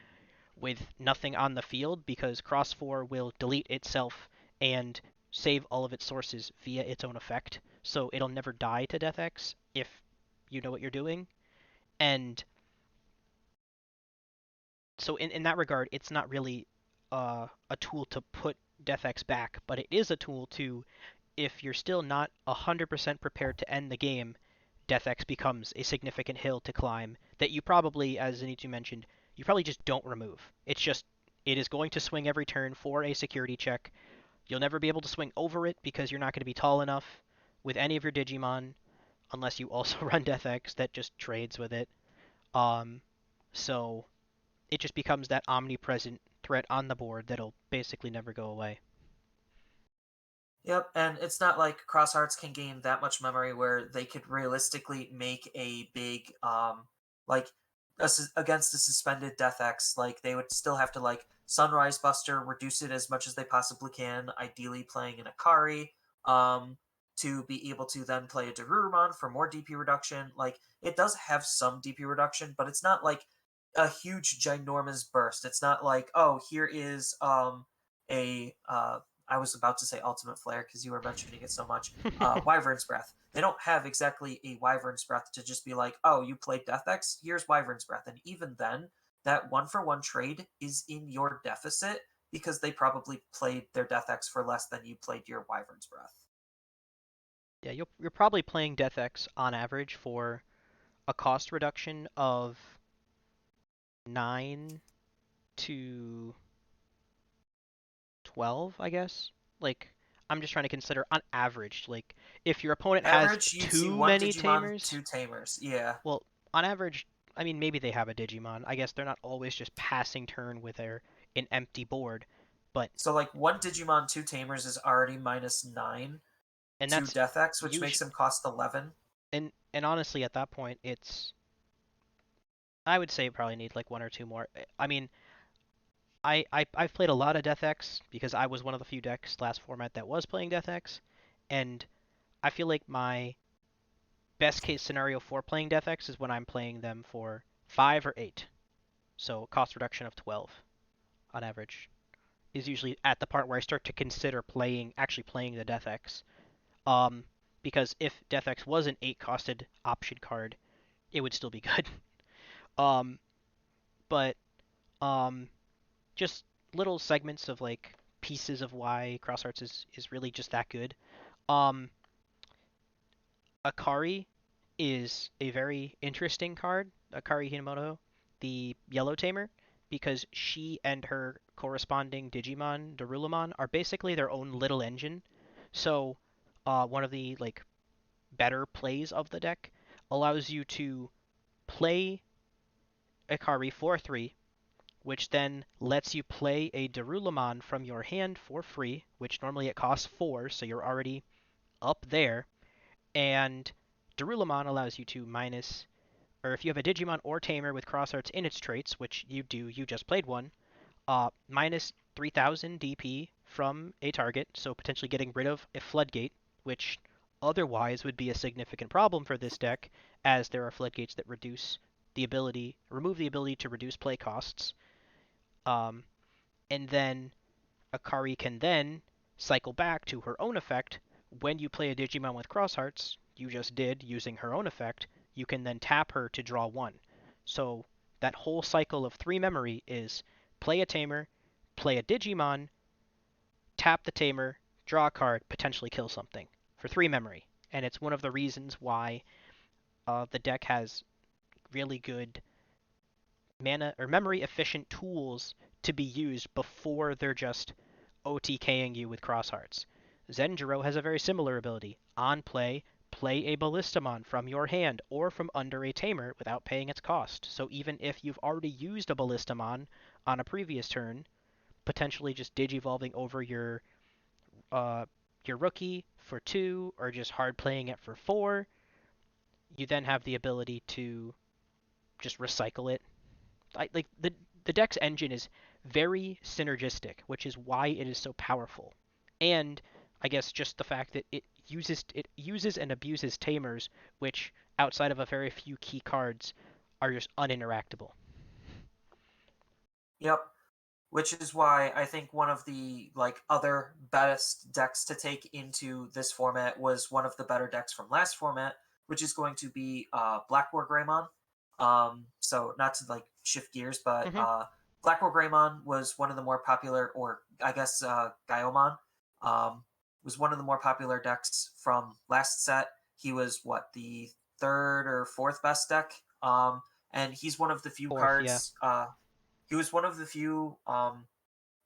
with nothing on the field because Cross 4 will delete itself and save all of its sources via its own effect. So it'll never die to Death X if you know what you're doing. And so in that regard, it's not really a tool to put Death X back, but it is a tool to, if you're still not 100% prepared to end the game, Death X becomes a significant hill to climb that you probably, as Zenitu mentioned, you probably just don't remove. It's just, it is going to swing every turn for a security check. You'll never be able to swing over it because you're not going to be tall enough with any of your Digimon unless you also run Death X that just trades with it. Um, so it just becomes that omnipresent threat on the board that'll basically never go away. Yep, and it's not like Crosshearts can gain that much memory where they could realistically make a big like against a suspended Death X, like they would still have to like Sunrise Buster, reduce it as much as they possibly can, ideally playing an Akari, um, to be able to then play a Darurumon for more DP reduction. Like it does have some DP reduction, but it's not like a huge ginormous burst. It's not like, oh, here is a I was about to say Ultimate Flare because you were mentioning it so much. Wyvern's Breath. They don't have exactly a Wyvern's Breath to just be like, oh, you played Death X, here's Wyvern's Breath. And even then, that one for one trade is in your deficit because they probably played their Death X for less than you played your Wyvern's Breath. Yeah, you're probably playing Death X on average for a cost reduction of 9 to 12, I guess. Like, I'm just trying to consider on average, like, if your opponent has Average, you'd see too one many Digimon, tamers, two Tamers. Yeah. well, on average, I mean, maybe they have a Digimon. I guess they're not always just passing turn with an empty board, but, So, like, one Digimon, two Tamers is already -9 and to that's Death X, which makes usually, him cost 11. and honestly, at that point, I would say you probably need like one or two more. I mean, I've played a lot of Death X because I was one of the few decks last format that was playing Death X, and I feel like my best case scenario for playing Death X is when I'm playing them for 5 or 8. So cost reduction of 12 on average is usually at the part where I start to consider actually playing the Death X. Um, because if Death X was an 8 costed option card, it would still be good. Um, but um, just little segments of like pieces of why Crosshearts is really just that good. Um, Akari is a very interesting card, Akari Hinamoto, the Yellow Tamer, because she and her corresponding Digimon, Darulamon, are basically their own little engine. So, one of the like better plays of the deck allows you to play Akari for 3, which then lets you play a Darulamon from your hand for free, which normally it costs 4, so you're already up there. And Darulamon allows you to minus, or if you have a Digimon or Tamer with Crosshearts in its traits, which you do, you just played one, minus 3000 DP from a target, so potentially getting rid of a Floodgate, which otherwise would be a significant problem for this deck, as there are Floodgates that remove the ability to reduce play costs. Um, and then Akari can then cycle back to her own effect. When you play a Digimon with Crosshearts, you just did using her own effect, you can then tap her to draw 1. So that whole cycle of 3 memory is play a Tamer, play a Digimon, tap the Tamer, draw a card, potentially kill something for 3 memory. And it's one of the reasons why the deck has really good mana or memory efficient tools to be used before they're just OTKing you with Crosshearts. Zenjiro has a very similar ability. On play, play a Ballistamon from your hand or from under a Tamer without paying its cost. So even if you've already used a Ballistamon on a previous turn, potentially just Digivolving over uh, your rookie for 2 or just hard playing it for 4, you then have the ability to just recycle it. Like the deck's engine is very synergistic, which is why it is so powerful. And I guess just the fact that it uses and abuses tamers, which outside of a very few key cards are just uninteractable. Yep. Which is why I think one of the like other best decks to take into this format was one of the better decks from last format, which is going to be Black War Greymon. So not to like shift gears, but Hmm. Black War Greymon was one of the more popular, or I guess Gaiomon um, was one of the more popular decks from last set. He was what, the third or fourth best deck, and he's one of the few Fourth, yeah. cards. He was one of the few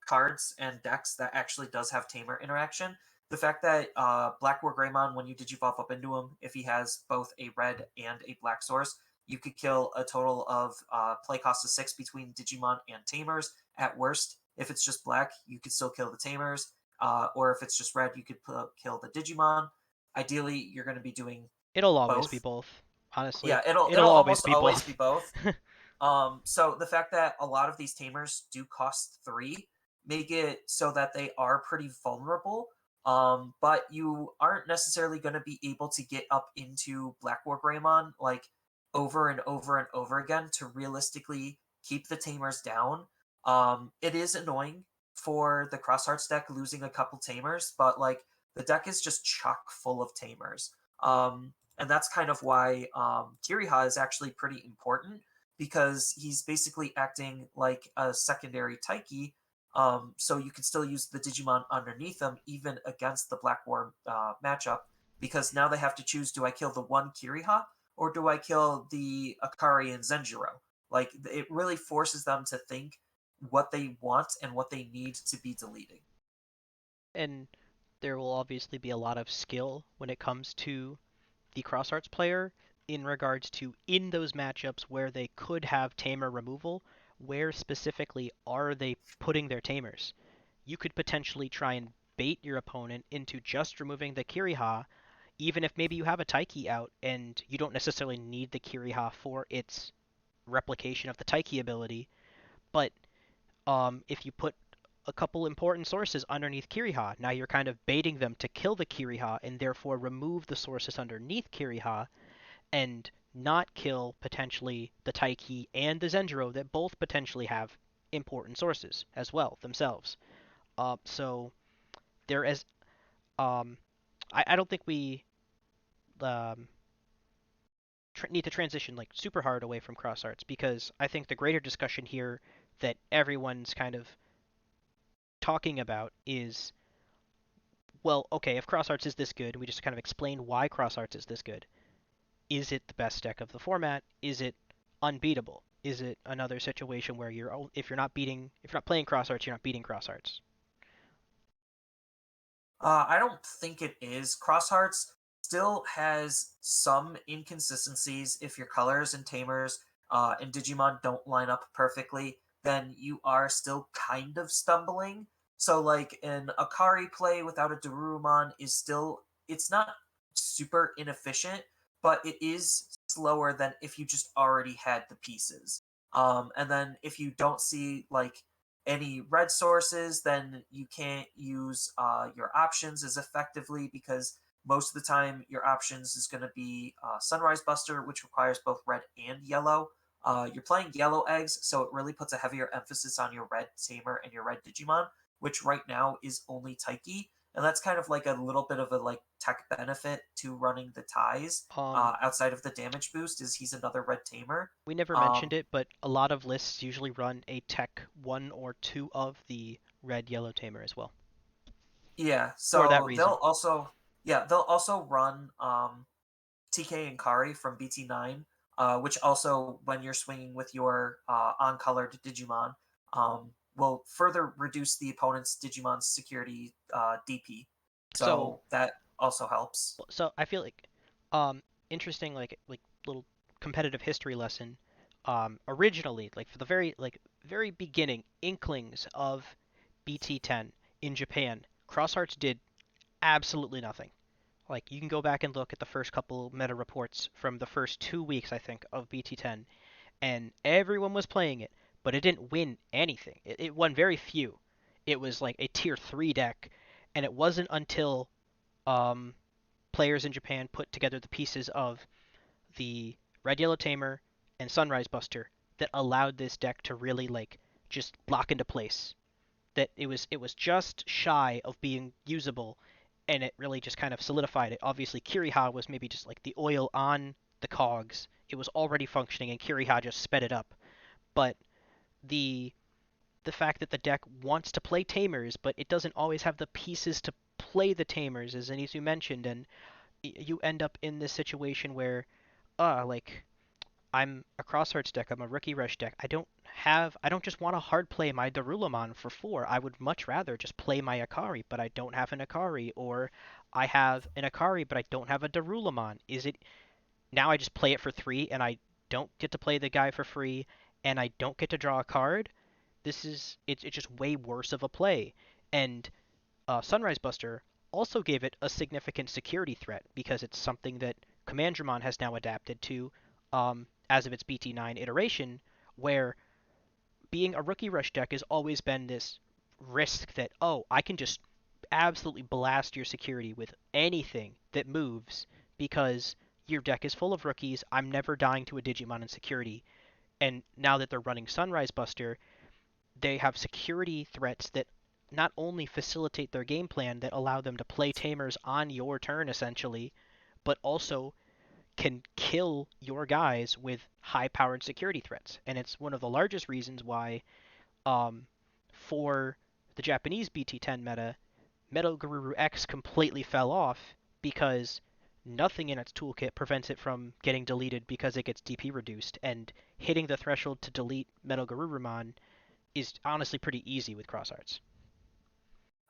cards and decks that actually does have Tamer interaction. The fact that Black War Greymon, when you digivolve up into him, if he has both a red and a black source, you could kill a total of play cost of 6 between Digimon and Tamers. At worst, if it's just black, you could still kill the Tamers. or if it's just red, you could kill the Digimon. Ideally, you're going to be doing It'll always be both. both. Honestly, Yeah, it'll it'll it'll always almost be always be both. both. So the fact that a lot of these tamers do cost three make it so that they are pretty vulnerable. But you aren't necessarily going to be able to get up into Black War Greymon like over and over and over again to realistically keep the tamers down. It is annoying for the Cross Hearts deck losing a couple tamers, but like the deck is just chock full of tamers. And that's kind of why Kiriha is actually pretty important because he's basically acting like a secondary Taiki. So you can still use the Digimon underneath them even against the Black War matchup because now they have to choose: do I kill the one Kiriha or do I kill the Akari and Zenjiro? Like it really forces them to think what they want and what they need to be deleting. And there will obviously be a lot of skill when it comes to the cross arts player in regards to in those matchups where they could have tamer removal, where specifically are they putting their tamers? You could potentially try and bait your opponent into just removing the Kiriha, even if maybe you have a Taiki out and you don't necessarily need the Kiriha for its replication of the Taiki ability, but if you put a couple important sources underneath Kiriha, now you're kind of baiting them to kill the Kiriha and therefore remove the sources underneath Kiriha and not kill potentially the Taiki and the Zenjiro that both potentially have important sources as well themselves. So there is, um, I don't think we um, need to transition like super hard away from cross arts because I think the greater discussion here that everyone's kind of talking about is, well, okay, if cross arts is this good, we just kind of explain why cross arts is this good. Is it the best deck of the format? Is it unbeatable? Is it another situation where if you're not playing cross arts, you're not beating cross arts? I don't think it is. Crosshearts still has some inconsistencies. If your colors and tamers and Digimon don't line up perfectly, then you are still kind of stumbling. So, like an Akari play without a Darumon is still, it's not super inefficient, but it is slower than if you just already had the pieces. And then if you don't see like any red sources, then you can't use your options as effectively because most of the time your options is going to be Sunrise Buster, which requires both red and yellow. You're playing yellow eggs, so it really puts a heavier emphasis on your red Tamer and your red Digimon, which right now is only Taiki. And that's kind of like a little bit of a like tech benefit to running the ties. Um, Outside of the damage boost, is he's another red Tamer. we never mentioned Um, it, but a lot of lists usually run a tech one or two of the red yellow tamer as well. Yeah, For that so reason. they'll also run TK and Kari from BT9, which also when you're swinging with your on-colored Digimon, will further reduce the opponent's Digimon's security DP. So So that also helps. so I feel like um interesting like little competitive history lesson. Originally, like for the very beginning inklings of BT10 in Japan, Crosshearts did absolutely nothing. Like you can go back and look at the first couple meta reports from the first 2 weeks, I think, of BT10, and everyone was playing it, but it didn't win anything. It won very few. It was like a tier 3 deck, and it wasn't until um, players in Japan put together the pieces of the Red Yellow Tamer and Sunrise Buster that allowed this deck to really like just lock into place. That it was just shy of being usable, and it really just kind of solidified it. Obviously, Kiriha was maybe just like the oil on the cogs. It was already functioning, and Kiriha just sped it up. But the the fact that the deck wants to play Tamers, but it doesn't always have the pieces to play the Tamers, as Anisu mentioned, and you end up in this situation where, like I'm a Crosshearts deck. I'm a Rookie Rush deck. I don't just want to hard play my Darulamon for 4. I would much rather just play my Akari, but I don't have an Akari, or I have an Akari, but I don't have a Darulamon. Is it now I just play it for 3 and I don't get to play the guy for free and I don't get to draw a card? It's just way worse of a play. And Sunrise Buster also gave it a significant security threat because it's something that Commandramon has now adapted to as of its BT9 iteration, where being a Rookie Rush deck has always been this risk that, oh, I can just absolutely blast your security with anything that moves because your deck is full of rookies. I'm never dying to a Digimon in security. And now that they're running Sunrise Buster, they have security threats that not only facilitate their game plan that allow them to play tamers on your turn essentially, but also can kill your guys with high powered security threats. And it's one of the largest reasons why um, for the Japanese BT10 meta, Metal Gururu X completely fell off because nothing in its toolkit prevents it from getting deleted because it gets DP reduced, and hitting the threshold to delete Metal Garurumon is honestly pretty easy with crossarts.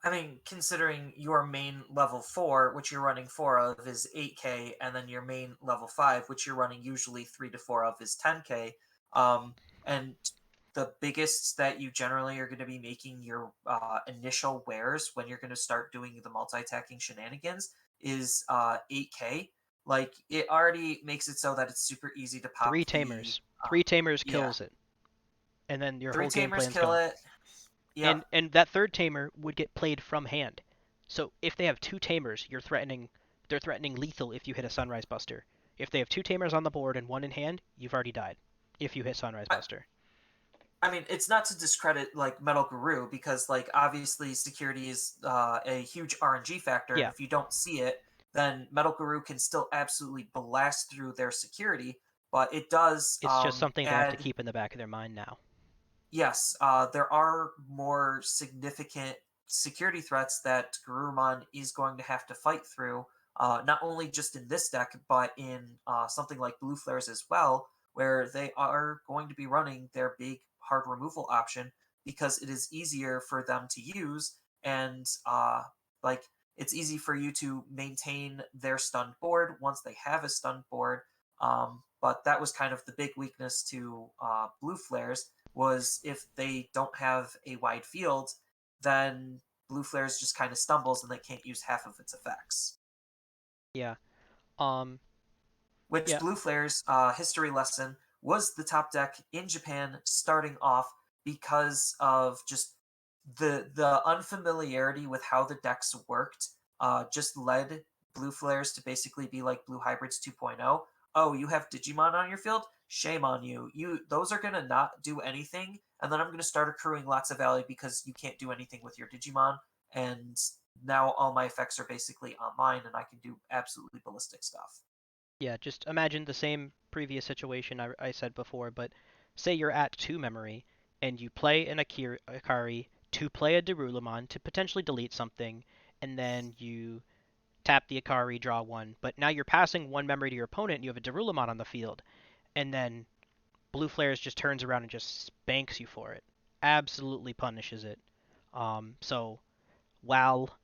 I mean, considering your main level 4, which you're running 4 of, is 8k, and then your main level 5, which you're running usually 3 to 4 of, is 10k, and the biggest that you generally are going to be making your initial wares when you're going to start doing the multi-attacking shenanigans is 8k. Like, it already makes it so that it's super easy to pop Three the. tamers. Uh, Three tamers yeah, kills it, and then your 3 whole game tamers plan's kill gone. it. Yep. And that third tamer would get played from hand. So if they have two tamers, they're threatening lethal if you hit a Sunrise Buster. If they have two tamers on the board and one in hand, you've already died if you hit Sunrise Buster. I mean, it's not to discredit like Metal Guru because like obviously security is a huge RNG factor, and Yeah, if you don't see it, then Metal Guru can still absolutely blast through their security. But it does it's just something they have to add. keep in the back of their mind now. Yes, there are more significant security threats that Garurumon is going to have to fight through, not only just in this deck, but in something like Blue Flares as well, where they are going to be running their big hard removal option because it is easier for them to use, and like it's easy for you to maintain their stunned board once they have a stunned board. But that was kind of the big weakness to Blue Flares was if they don't have a wide field, then Blue Flares just kind of stumbles and they can't use half of its effects. Yeah. Um. Which Yeah. Blue Flares, history lesson, was the top deck in Japan starting off because of just the unfamiliarity with how the decks worked. Just led Blue Flares to basically be like Blue Hybrids 2.0. Oh, you have Digimon on your field? Shame on you. Those are gonna not do anything, and then I'm gonna start accruing lots of value because you can't do anything with your Digimon, and now all my effects are basically online, and I can do absolutely ballistic stuff. Yeah. Just imagine the same previous situation I said before, but say you're at two memory and you play an Akari to play a Derulamon to potentially delete something, and then you tap the Akari, draw one, but now you're passing one memory to your opponent and you have a Derulamon on the field, and then Blue Flares just turns around and just spanks you for it. Absolutely punishes it. So while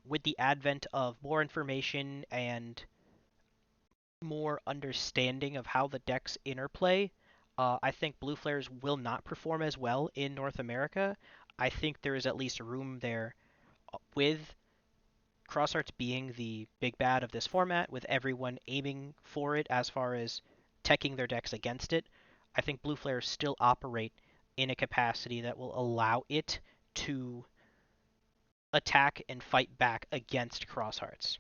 with the advent of more information and more understanding of how the decks interplay, I think Blue Flares will not perform as well in North America. I think there is at least room there with Crossarts being the big bad of this format, with everyone aiming for it as far as teching their decks against it. I think Blue Flares still operate in a capacity that will allow it to attack and fight back against Crosshearts.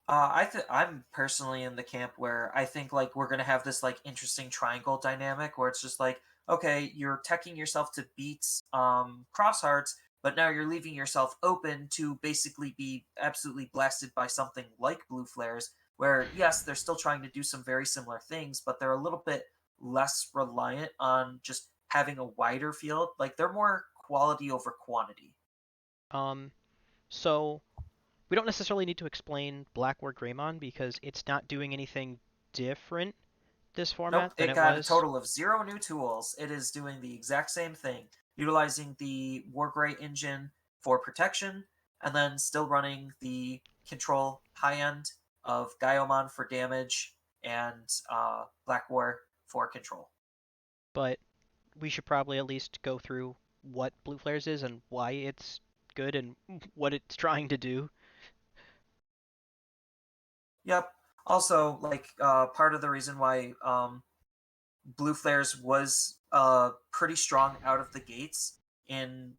I'm personally in the camp where I think like we're gonna have this like interesting triangle dynamic where it's just like, okay, you're teching yourself to beat Crosshearts, but now you're leaving yourself open to basically be absolutely blasted by something like Blue Flares, where yes, they're still trying to do some very similar things, but they're a little bit less reliant on just having a wider field. Like they're more quality over quantity. Um, so we don't necessarily need to explain Black War Greymon because it's not doing anything different this Nope, format than it it got a was. total of 0 new tools. It is doing the exact same thing, utilizing the Wargrey engine for protection, and then still running the control high end of Gaiomon for damage and Black War for control. But we should probably at least go through what Blue Flares is and why it's good and what it's trying to do. Yep. Also, like part of the reason why Blue Flares was pretty strong out of the gates in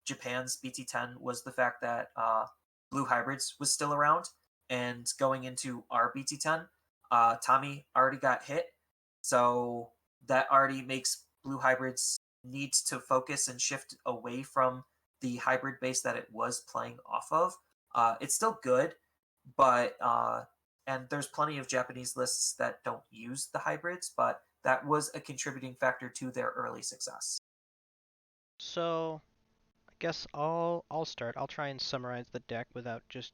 Japan's BT10 was the fact that Blue Hybrids was still around, and going into our BT10, Tommy already got hit, so that already makes Blue Hybrids need to focus and shift away from the hybrid base that it was playing off of. It's still good, but and there's plenty of Japanese lists that don't use the hybrids, but that was a contributing factor to their early success. So I guess I'll start. I'll try and summarize the deck without just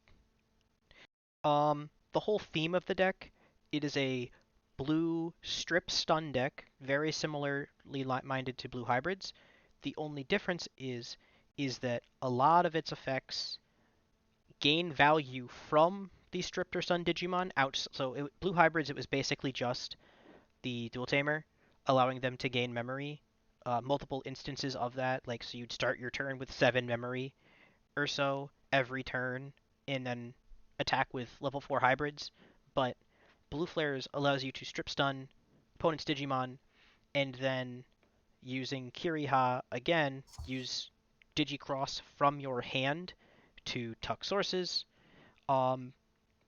the whole theme of the deck. It is a blue strip stun deck, very similarly minded to blue hybrids. The only difference is that a lot of its effects gain value from the stripped or stun Digimon out. So blue hybrids, it was basically just the dual tamer, allowing them to gain memory. Multiple instances of that, like so you'd start your turn with 7 memory or so every turn, and then attack with level 4 hybrids. But blue flares allows you to strip stun opponent's Digimon, and then using Kiriha again, use Digicross from your hand to tuck sources, um,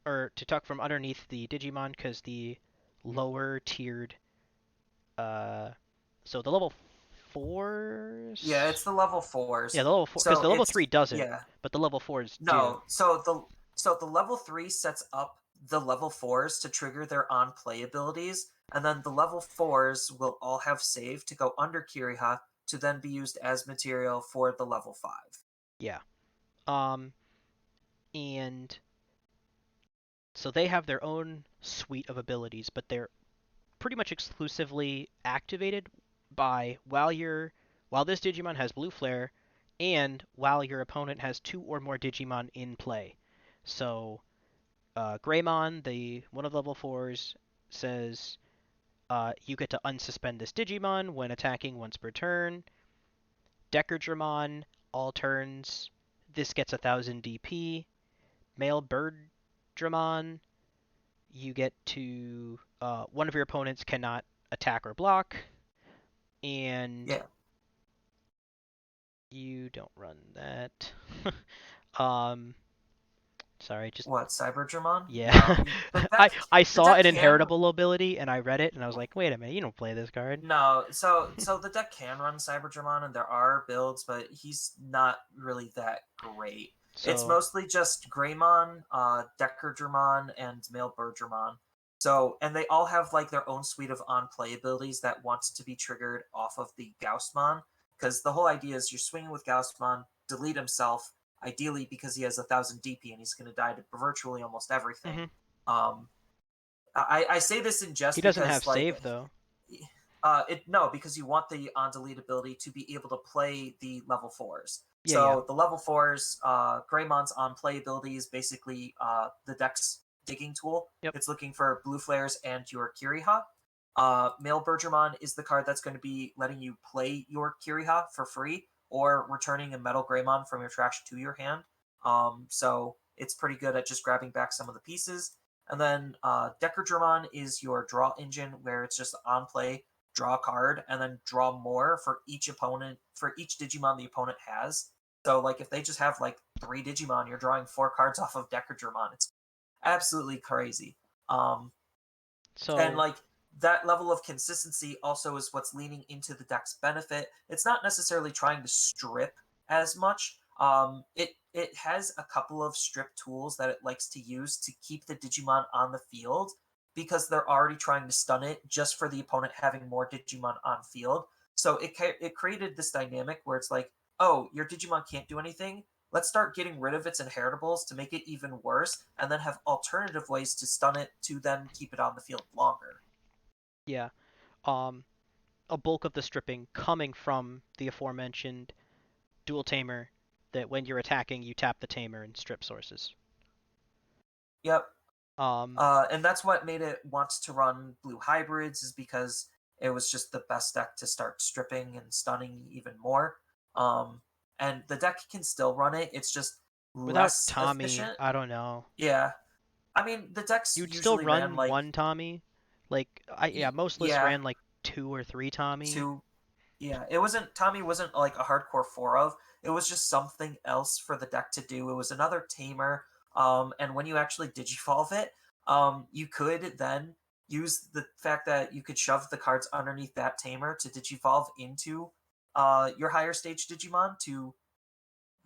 or to tuck from underneath the Digimon, because the lower tiered, uh, so the level Yeah, fours, it's the level yeah, fours. the level four, because So the level it's three doesn't, yeah. but the level fours do. No, so the level 3 sets up the level 4s to trigger their on play abilities, and then the level 4s will all have save to go under Kiriha to then be used as material for the level 5. Yeah. Um, and so they have their own suite of abilities, but they're pretty much exclusively activated by while this Digimon has Blue Flare, and while your opponent has 2 or more Digimon in play. So Greymon, the one of the level fours, says you get to unsuspend this Digimon when attacking once per turn. Decordramon, all turns. This gets 1,000 DP. Male Bird Dramon, you get to one of your opponents cannot attack or block, and Yeah. you don't run that. um, sorry, just What, Cyberdramon? No, yeah. I the I the saw deck an can inheritable ability and I read it and I was like, wait a minute, you don't play this card. no, so the deck can run Cyberdramon, and there are builds, but he's not really that great. It's So, mostly just Greymon, Decordramon, and Male Birdramon. So, and they all have like their own suite of on-play abilities that wants to be triggered off of the Gaussmon, because the whole idea is you're swinging with Gaussmon, delete himself, ideally because he has 1,000 DP and he's going to die to virtually almost everything. mhm. Um, I say this in He jest doesn't have because like save though. it no, because you want the on delete ability to be able to play the level fours. Yeah, yeah. So the level fours, Greymon's on play ability is basically the deck's digging tool. Yep. It's looking for blue flares and your Kiriha. Male Bergermon is the card that's going to be letting you play your Kiriha for free or returning a Metal Greymon from your trash to your hand. So it's pretty good at just grabbing back some of the pieces. And then Decordramon is your draw engine, where it's just on play, draw a card, and then draw more for each opponent, for each Digimon the opponent has. So, like, if they just have like 3 Digimon, you're drawing 4 cards off of Decordramon. It's absolutely crazy. Um, and So, like that level of consistency also is what's leaning into the deck's benefit. It's not necessarily trying to strip as much. It has a couple of strip tools that it likes to use to keep the Digimon on the field because they're already trying to stun it just for the opponent having more Digimon on field. So it created this dynamic where it's like, oh, your Digimon can't do anything. Let's start getting rid of its inheritables to make it even worse, and then have alternative ways to stun it to then keep it on the field longer. yeah. Um, a bulk of the stripping coming from the aforementioned dual tamer that when you're attacking, you tap the tamer and strip sources. Yep. Um, And that's what made it want to run blue hybrids, is because it was just the best deck to start stripping and stunning even more. Um, and the deck can still run it. It's just Without less Tommy, efficient. I don't know. Yeah, I mean the decks You'd still usually ran run like one Tommy. Like yeah, most lists yeah ran like two or three Tommy. two. Yeah, it wasn't Tommy wasn't like a hardcore four of. It was just something else for the deck to do. It was another tamer. And when you actually digivolve it, you could then use the fact that you could shove the cards underneath that tamer to digivolve into your higher stage Digimon to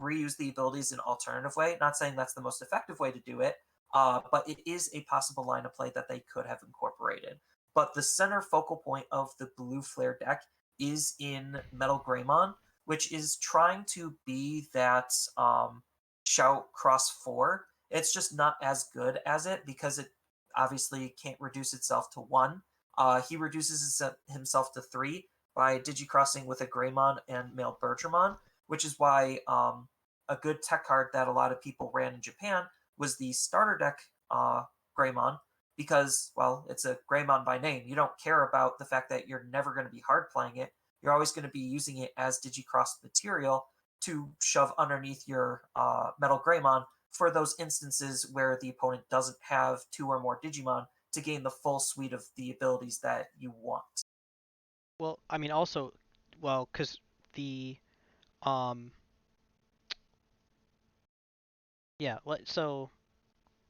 reuse the abilities in an alternative way. Not saying that's the most effective way to do it, but it is a possible line of play that they could have incorporated. But the center focal point of the blue flare deck is in Metal Greymon, which is trying to be that Shout Cross 4. It's just not as good as it because it obviously can't reduce itself to 1. He reduces himself to 3 by digicrossing with a Greymon and male Bertramon, which is why a good tech card that a lot of people ran in Japan was the starter deck Greymon, because, well, it's a Greymon by name. You don't care about the fact that you're never going to be hard playing it. You're always going to be using it as Digicross material to shove underneath your Metal Greymon for those instances where the opponent doesn't have two or more Digimon to gain the full suite of the abilities that you want. Well, I mean also, well, because the um yeah, so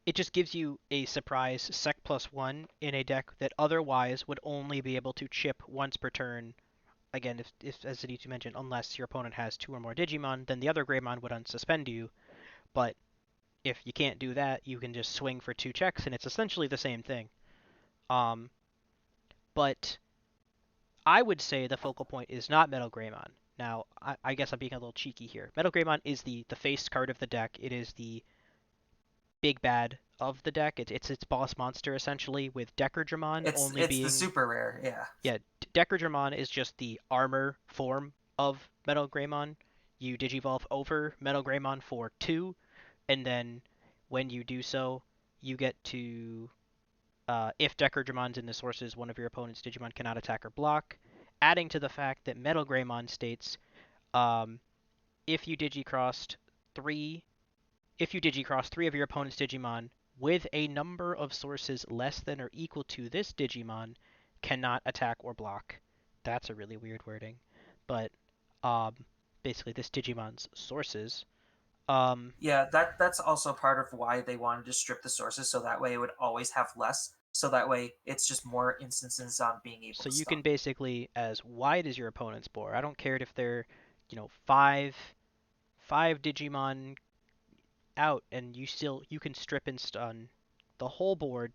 it just gives you a surprise Sec plus one in a deck that otherwise would only be able to chip once per turn. Again, if as Aditya mentioned, unless your opponent has two or more Digimon, then the other Greymon would unsuspend you. But if you can't do that, you can just swing for two checks, and it's essentially the same thing. Um, but I would say the focal point is not Metal Greymon. Now, I guess I'm being a little cheeky here. Metal Greymon is the face card of the deck. It is the big bad of the deck. It's its boss monster essentially, with Decordramon only It's the being super rare, yeah. yeah. Decordramon is just the armor form of Metal Greymon. You digivolve over Metal Greymon for 2, and then when you do so, you get to if Decardramon's in the sources, one of your opponent's Digimon cannot attack or block. Adding to the fact that Metal Greymon states, um, if you digicrossed three, if you digicross three of your opponent's Digimon with a number of sources less than or equal to this Digimon, cannot attack or block. That's a really weird wording, but um, basically this Digimon's sources. Um, Yeah, that's also part of why they wanted to strip the sources, so that way it would always have less. So that way it's just more instances on being able So to you stun. can basically, as wide as your opponent's board. I don't care if they're, five Digimon out, and you can strip and stun the whole board,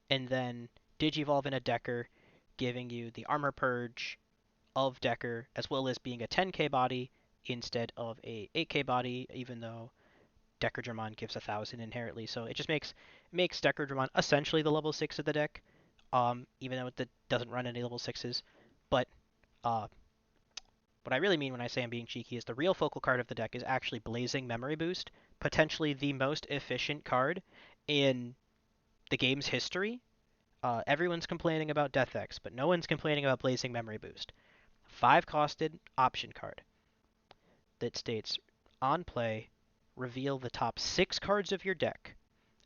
and then Digivolve in a Decker, giving you the armor purge of Decker, as well as being a 10k body instead of a 8k body, even though Decordramon gives 1,000 inherently. So it just makes Decordramon essentially the level 6 of the deck, even though it doesn't run any level 6s. But uh, what I really mean when I say I'm being cheeky is the real focal card of the deck is actually Blazing Memory Boost, potentially the most efficient card in the game's history. Everyone's complaining about Death X, but no one's complaining about Blazing Memory Boost. 5 costed option card that states on play, reveal the top 6 cards of your deck,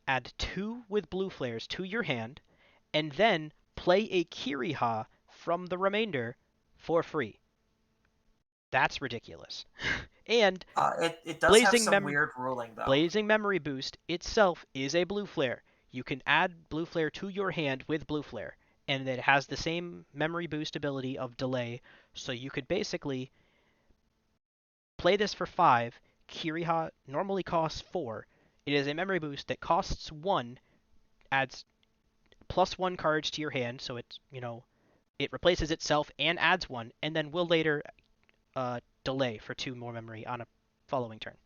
add 2 with blue flares to your hand, and then play a Kiriha from the remainder for free. That's ridiculous. And It does have Blazing some Mem weird ruling though. Blazing Memory Boost itself is a blue flare. You can add blue flare to your hand with blue flare, and it has the same memory boost ability of delay. So you could basically play this for 5. Kiriha normally costs 4. It is a memory boost that costs 1, adds +1 cards to your hand, so it replaces itself and adds 1, and then will later delay for 2 more memory on a following turn.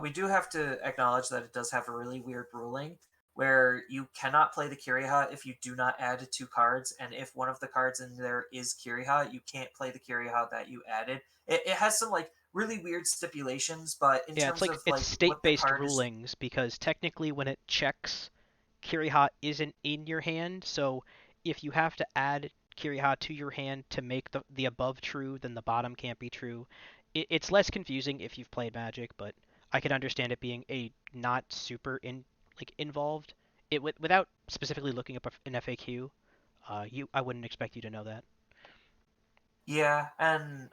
We do have to acknowledge that it does have a really weird ruling where you cannot play the Kiriha if you do not add 2 cards, and if one of the cards in there is Kiriha, you can't play the Kiriha that you added. It has some like really weird stipulations, but in Yeah, it's terms like of it's like what the state-based card is, rulings because technically when it checks, Kiriha isn't in your hand. So if you have to add Kiriha to your hand to make the above true, then the bottom can't be true. it's less confusing if you've played Magic, but I could understand it being a not super involved. Without specifically looking up an FAQ, I wouldn't expect you to know that. Yeah, and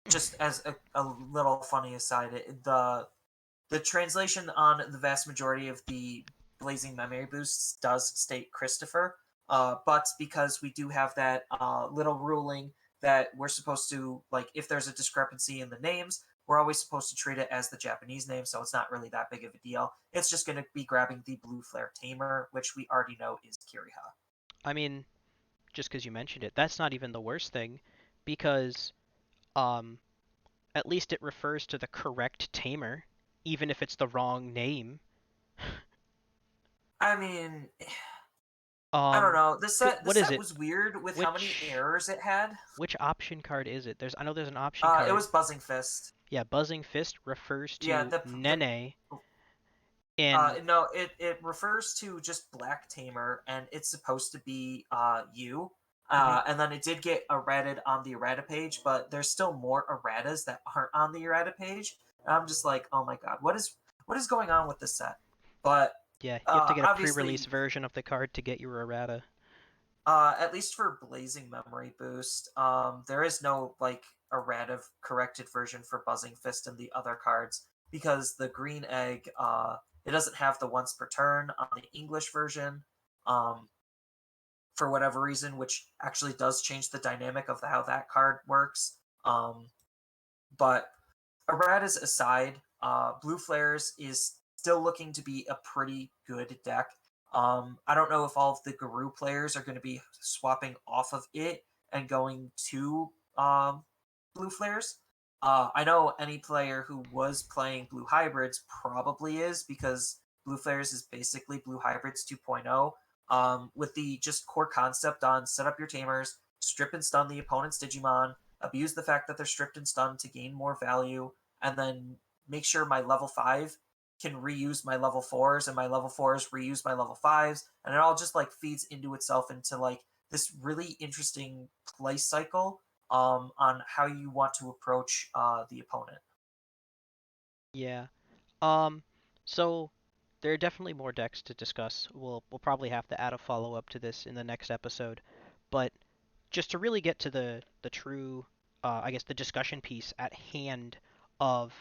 just as a little funny aside, the translation on the vast majority of the Blazing Memory Boosts does state Christopher, but because we do have that little ruling that we're supposed to, like, if there's a discrepancy in the names, we're always supposed to treat it as the Japanese name, so it's not really that big of a deal. It's just going to be grabbing the Blue Flare Tamer, which we already know is Kiriha. I mean, just because you mentioned it, that's not even the worst thing, because um, at least it refers to the correct tamer, even if it's the wrong name. I mean, I don't Um, know. The what is set it? was weird with how many Which errors it had. which option card is it? I know there's an option It card. was Buzzing Fist. Yeah, Buzzing Fist refers Yeah, to the Nene, and no, it refers to just Black Tamer, and it's supposed to be you. mhm. And then it did get errated on the errata page, but there's still more erratas that aren't on the errata page. And I'm just like, oh my god, what is going on with this set? But Yeah, you have to get a pre-release obviously, version of the card to get your errata. at least for Blazing Memory Boost, there is no like errata corrected version for Buzzing Fist and the other cards because the Green Egg, it doesn't have the once per turn on the English version, um, for whatever reason, which actually does change the dynamic of how that card works. But erratas aside, Blue Flares is still looking to be a pretty good deck. I don't know if all of the Guru players are going to be swapping off of it and going to Blue Flares. I know any player who was playing Blue Hybrids probably is because Blue Flares is basically Blue Hybrids 2.0, with the just core concept on set up your tamers, strip and stun the opponent's Digimon, abuse the fact that they're stripped and stunned to gain more value, and then make sure my level 5 can reuse my level 4s and my level 4s reuse my level 5s, and it all just like feeds into itself into like this really interesting play cycle on how you want to approach the opponent. Yeah. Um, so there are definitely more decks to discuss. We'll probably have to add a follow-up to this in the next episode, but just to really get to the true, I guess the discussion piece at hand of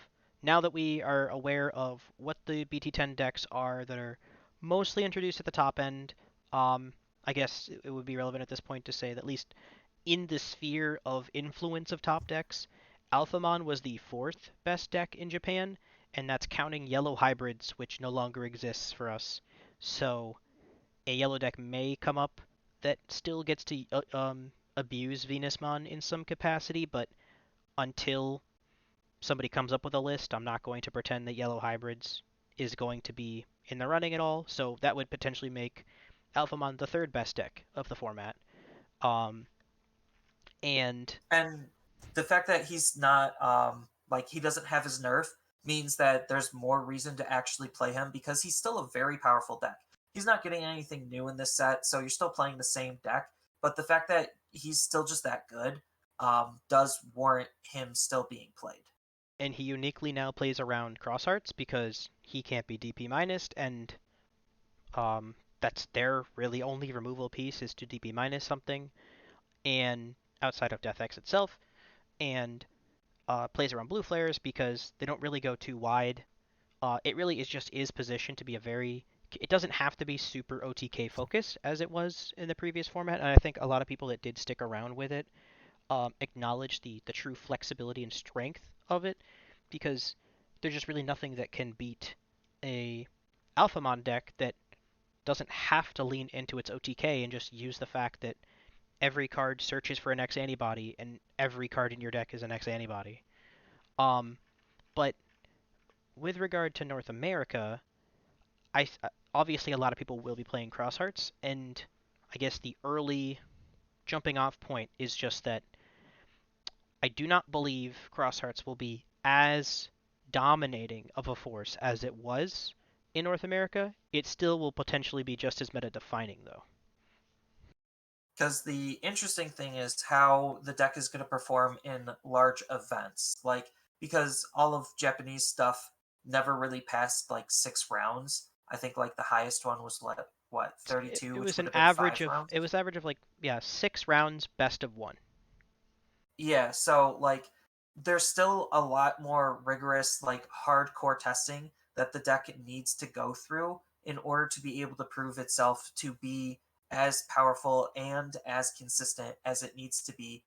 now that we are aware of what the BT10 decks are that are mostly introduced at the top end, I guess it would be relevant at this point to say that at least in the sphere of influence of top decks, Alphamon was the fourth best deck in Japan, and that's counting yellow hybrids, which no longer exists for us. So a yellow deck may come up that still gets to abuse Venusmon in some capacity, but until somebody comes up with a list, I'm not going to pretend that yellow hybrids is going to be in the running at all. So that would potentially make Alphamon the third best deck of the format. Um, and And the fact that he's not like he doesn't have his nerf means that there's more reason to actually play him because he's still a very powerful deck. He's not getting anything new in this set, so you're still playing the same deck. But the fact that he's still just that good does warrant him still being played. and he uniquely now plays around Crosshearts because he can't be DP minus, and that's their really only removal piece is to DP minus something, and outside of Death X itself, and plays around blue flares because they don't really go too wide. It really is positioned to be a very. It doesn't have to be super OTK focused as it was in the previous format, and I think a lot of people that did stick around with it acknowledge the true flexibility and strength of it because there's just really nothing that can beat a Alphamon deck that doesn't have to lean into its OTK and just use the fact that every card searches for an X antibody and every card in your deck is an X antibody. Um, but with regard to North America, obviously a lot of people will be playing Crosshearts, and I guess the early jumping off point is just that I do not believe Crosshearts will be as dominating of a force as it was in North America. It still will potentially be just as meta defining though. Because the interesting thing is how the deck is going to perform in large events. Like, because all of Japanese stuff never really passed like 6 rounds. I think like the highest one was what It 32, which was would an have been average five of rounds. it was average of like, yeah, 6 rounds, best of one. Yeah, so like there's still a lot more rigorous, like hardcore testing that the deck needs to go through in order to be able to prove itself to be as powerful and as consistent as it needs to be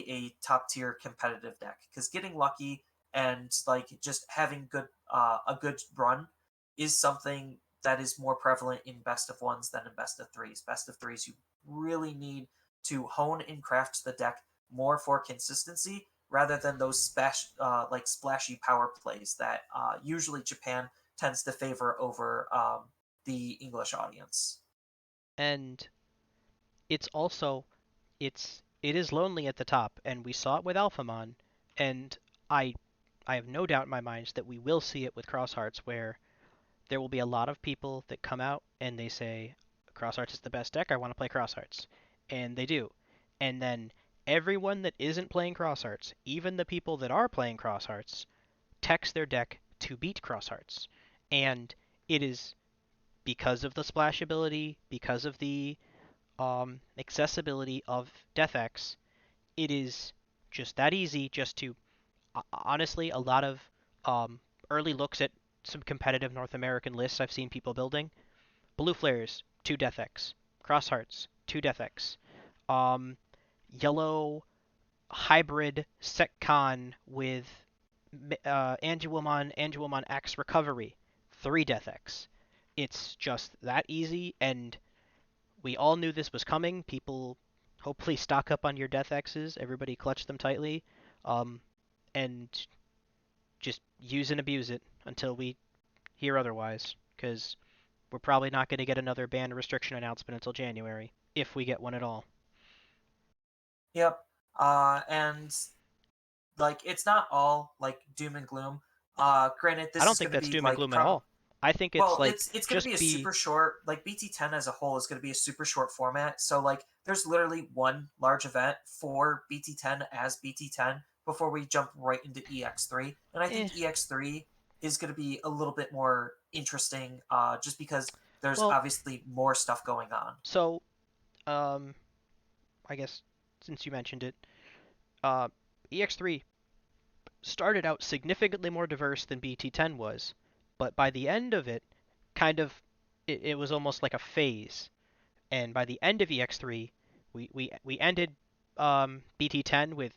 a top tier competitive deck. Because getting lucky and like just having a good run is something that is more prevalent in best of ones than in best of threes. Best of threes, you really need to hone and craft the deck more for consistency rather than those like splashy power plays that usually Japan tends to favor over the English audience. And it's also it is lonely at the top, and we saw it with Alphamon, and I I have no doubt in my mind that we will see it with Crosshearts, where there will be a lot of people that come out and they say Crosshearts is the best deck, I want to play Crosshearts, and they do, and then everyone that isn't playing Crosshearts, even the people that are playing Crosshearts, text their deck to beat Crosshearts, and it is because of the splash ability, because of the accessibility of DeathX, it is just that easy just to honestly a lot of um, early looks at some competitive North American lists I've seen people building. Blue Flares, 2 DeathX. Crosshearts, 2 DeathX. Um, Yellow hybrid Seccon with Anguimon X Recovery, 3 DeathX. It's just that easy, and we all knew this was coming. People hopefully stock up on your Death X's. Everybody clutch them tightly, um, and just use and abuse it until we hear otherwise. Because we're probably not going to get another ban restriction announcement until January, if we get one at all. Yep. And like it's not all like doom and gloom. Granted, I this don't is think going to that's be doom and like gloom at all. I think it's well, like it's going to just be a be super short, like BT10 as a whole is going to be a super short format. So like there's literally one large event for BT10 as BT10 before we jump right into EX3. And I eh. think EX3 is going to be a little bit more interesting just because there's Well, obviously more stuff going on. so um, I guess since you mentioned it, EX3 started out significantly more diverse than BT10 was, but by the end of it, kind of, it was almost like a phase. And by the end of EX3, we ended BT10 with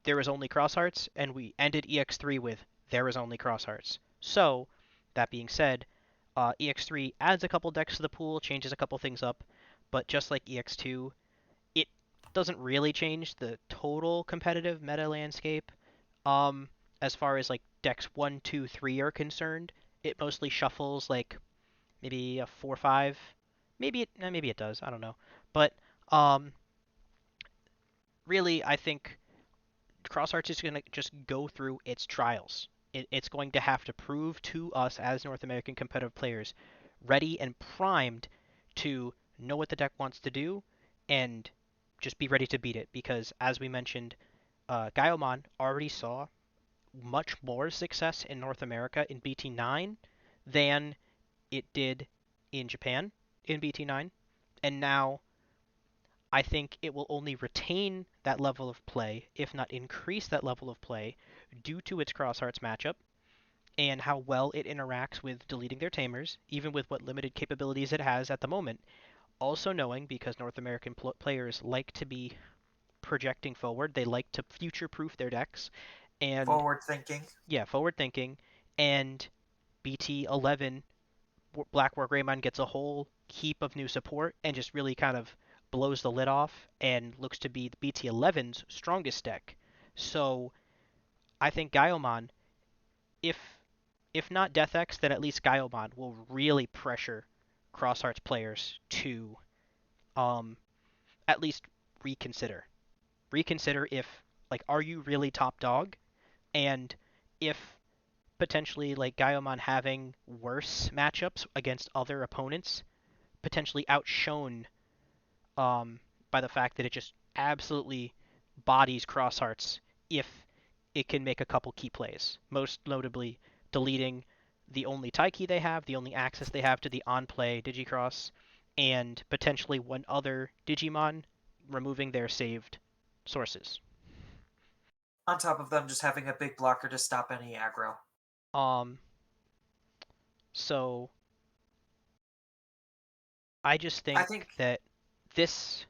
there is only Crosshearts, and we ended EX3 with there is only Crosshearts. So, that being said, EX3 adds a couple decks to the pool, changes a couple things up, but just like EX2, it doesn't really change the total competitive meta landscape. Um, as far as like decks 1, 2, 3 are concerned, it mostly shuffles like maybe a 4, 5. Maybe it does. I don't know. But um, really, I think CrossArts is going to just go through its trials. It's going to have to prove to us as North American competitive players ready and primed to know what the deck wants to do and just be ready to beat it. Because as we mentioned, Gaiomon already saw much more success in North America in BT9 than it did in Japan in BT9. And now I think it will only retain that level of play, if not increase that level of play, due to its Crosshearts matchup and how well it interacts with deleting their tamers, even with what limited capabilities it has at the moment. Also knowing, because North American players like to be projecting forward, they like to future-proof their decks, and Forward thinking. yeah, forward thinking, and BT11 Black War Greymon gets a whole heap of new support and just really kind of blows the lid off and looks to be the BT11's strongest deck. So I think Gaiomon, if not Death X, then at least Gaiomon will really pressure Crosshearts players to um, at least reconsider. Reconsider if like are you really top dog? And if potentially like Gaiomon having worse matchups against other opponents potentially outshone um, by the fact that it just absolutely bodies Cross Hearts if it can make a couple key plays. Most notably, deleting the only tie key they have, the only access they have to the on-play Digicross, and potentially one other Digimon, removing their saved sources. On top of them just having a big blocker to stop any aggro. Um, so I just I think think that this,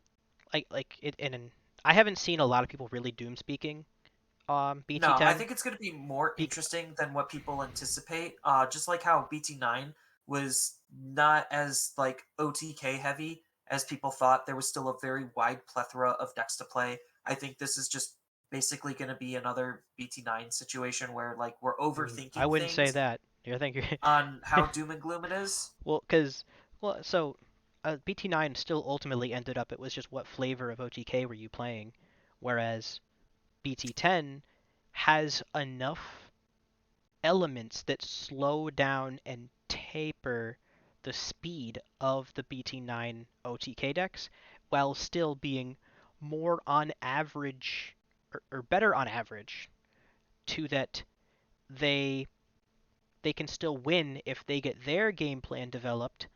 like it, and I haven't seen a lot of people really doom speaking no, I BT10. think it's going to be more Be- interesting than what people anticipate. Just like how BT9 was not as like OTK heavy as people thought. There was still a very wide plethora of decks to play. I think this is just basically going to be another BT9 situation where like we're I overthinking wouldn't say things that. I think on you're how doom and gloom it is. well, because so BT9 still ultimately ended up. It was just what flavor of OTK were you playing, whereas BT10 has enough elements that slow down and taper the speed of the BT9 OTK decks while still being more on average or better on average to that they they can still win if they get their game plan developed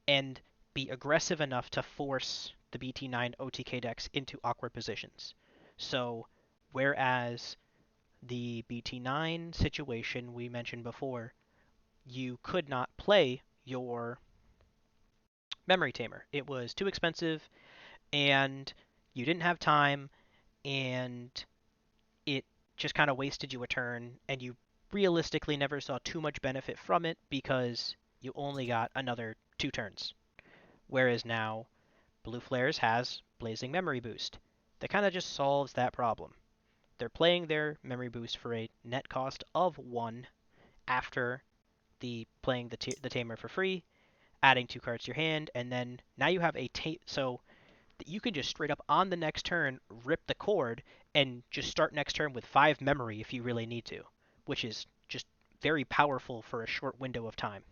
and be aggressive enough to force the BT9 OTK decks into awkward positions. So, whereas the BT9 situation we mentioned before, you could not play your memory tamer. It was too expensive and you didn't have time and it just kind of wasted you a turn and you realistically never saw too much benefit from it because you only got another 2 turns. Whereas now Blue Flares has Blazing Memory Boost. That kind of just solves that problem. They're playing their memory boost for a net cost of 1 after the playing the tamer for free, adding 2 cards to your hand, and then now you have a so that you can just straight up on the next turn rip the cord and just start next turn with 5 memory if you really need to, which is just very powerful for a short window of time.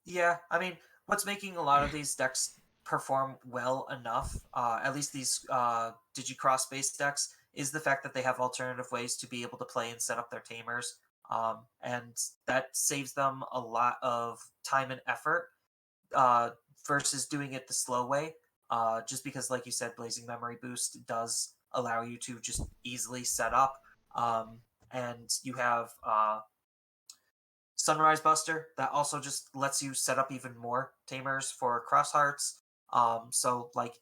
Yeah, I mean, what's making a lot of these decks perform well enough, at least these Digicross based decks, is the fact that they have alternative ways to be able to play and set up their tamers. And that saves them a lot of time and effort uh, versus doing it the slow way. Just because, like you said, Blazing Memory Boost does allow you to just easily set up. Um, and you have Sunrise Buster that also just lets you set up even more tamers for cross hearts. So like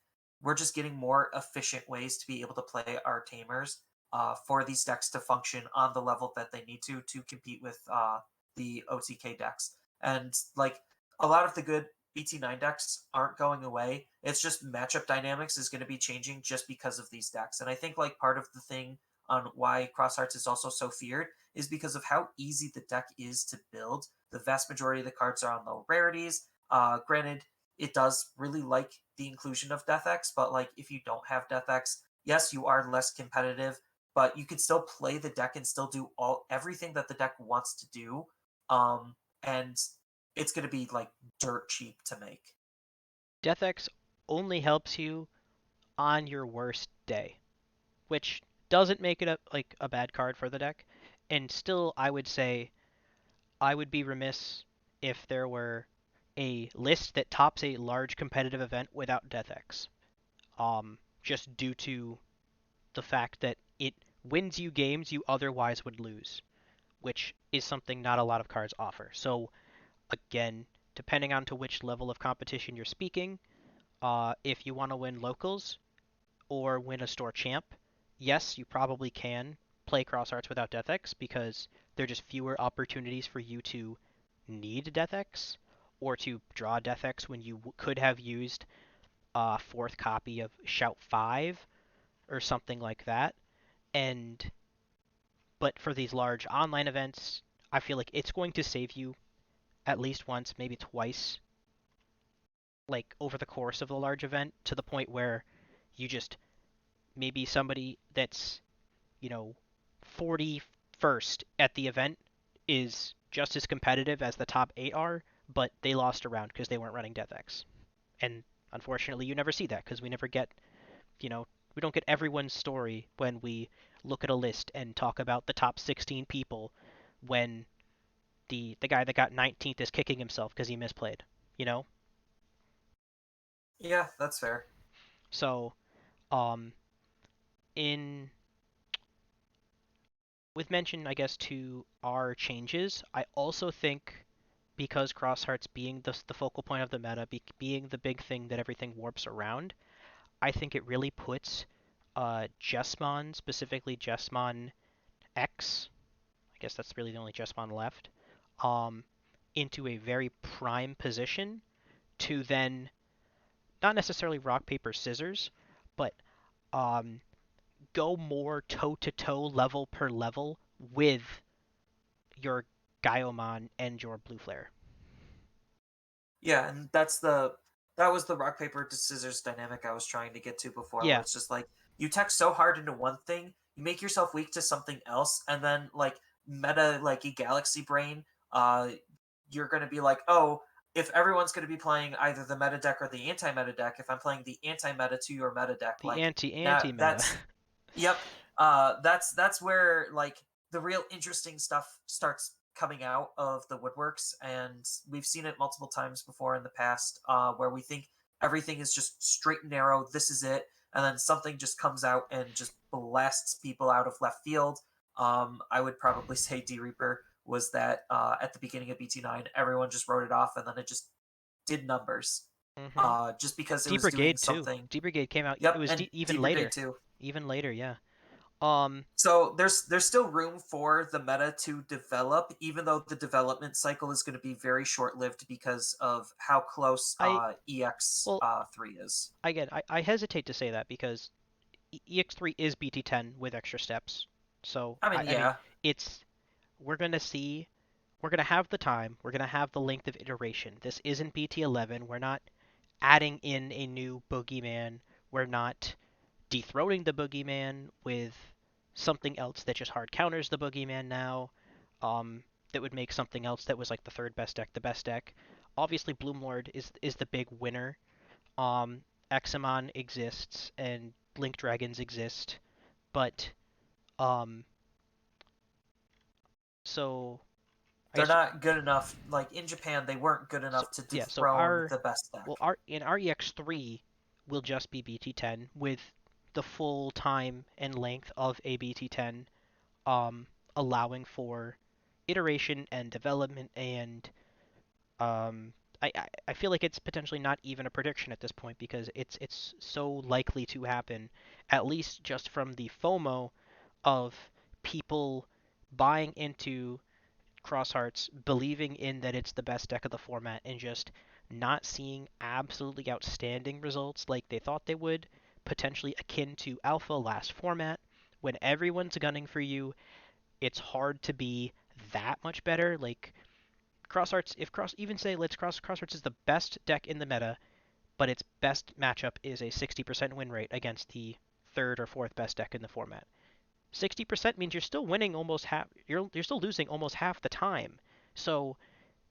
we're just getting more efficient ways to be able to play our tamers for these decks to function on the level that they need to compete with the OTK decks. And like a lot of the good BT9 decks aren't going away. It's just matchup dynamics is going to be changing just because of these decks. And I think like part of the thing on why Cross Hearts is also so feared is because of how easy the deck is to build. The vast majority of the cards are on low rarities. Granted, it does really like the inclusion of Death X, but like if you don't have Death X, yes, you are less competitive, but you could still play the deck and still do everything that the deck wants to do. And it's going to be like dirt cheap to make. Death X only helps you on your worst day, which doesn't make it a bad card for the deck. And still, I would say I would be remiss if there were a list that tops a large competitive event without Death X. Just due to the fact that it wins you games you otherwise would lose, which is something not a lot of cards offer. So again, depending on to which level of competition you're speaking, if you want to win locals, or win a store champ, yes, you probably can play Cross Arts without Death X because there are just fewer opportunities for you to need Death X or to draw Death X when you could have used a 4th copy of Shout 5 or something like that. And but for these large online events, I feel like it's going to save you at least once, maybe twice, like over the course of the large event to the point where you just maybe somebody that's you know, 41st at the event is just as competitive as the top 8 are, but they lost a round because they weren't running Death X. And Unfortunately, you never see that because we never get, you know, we don't get everyone's story when we look at a list and talk about the top 16 people when the guy that got 19th is kicking himself because he misplayed, you know? Yeah, that's fair. So, um, in with mention, I guess, to our changes, I also think because Crosshearts being the focal point of the meta, being the big thing that everything warps around, I think it really puts Jesmon, specifically Jesmon X, I guess that's really the only Jesmon left, um, into a very prime position to then not necessarily rock paper scissors, but um, go more toe to toe, level per level with your Gaiomon and your Blue Flare. Yeah, and that was the rock paper scissors dynamic I was trying to get to before, where Yeah, it's just like you tech so hard into one thing, you make yourself weak to something else, and then like meta like a galaxy brain, uh, you're gonna be like, oh, if everyone's gonna be playing either the meta deck or the anti meta deck, if I'm playing the anti meta to your meta deck, the like anti meta. that's yep. That's where like the real interesting stuff starts coming out of the woodworks, and we've seen it multiple times before in the past, where we think everything is just straight and narrow. This is it, and then something just comes out and just blasts people out of left field. I would probably say D Reaper was that at the beginning of BT9, everyone just wrote it off, and then it just did numbers, hmm just because it D was doing Brigade too. something. D Brigade came out. It Yep, was and even D Brigade later. too. Even later, yeah. Um, So there's still room for the meta to develop, even though the development cycle is going to be very short lived because of how close I EX well, 3 is. again, I hesitate to say that because EX3 is BT10 with extra steps. So I mean, I mean, yeah, it's we're gonna see, we're gonna have the time, we're gonna have the length of iteration. This isn't BT11. We're not adding in a new boogeyman. We're not dethroning the boogeyman with something else that just hard counters the boogeyman now. That would make something else that was like the third best deck the best deck. Obviously, Bloomlord is the big winner. Um, Examon exists and Blink Dragons exist, but um, so I they're guess not good enough. Like in Japan, they weren't good so enough to yeah. So dethrone the best deck. our in our EX3 will just be BT10 with the full time and length of a BT10, um, allowing for iteration and development and I feel like it's potentially not even a prediction at this point because it's so likely to happen, at least just from the FOMO of people buying into Crosshearts, believing in that it's the best deck of the format, and just not seeing absolutely outstanding results like they thought they would, potentially akin to Alpha last format. When everyone's gunning for you, it's hard to be that much better. Like Crosshearts, if Cross even say let's Crosshearts is the best deck in the meta, but its best matchup is a 60% win rate against the third or fourth best deck in the format. 60% means you're still winning almost half. You're still losing almost half the time. So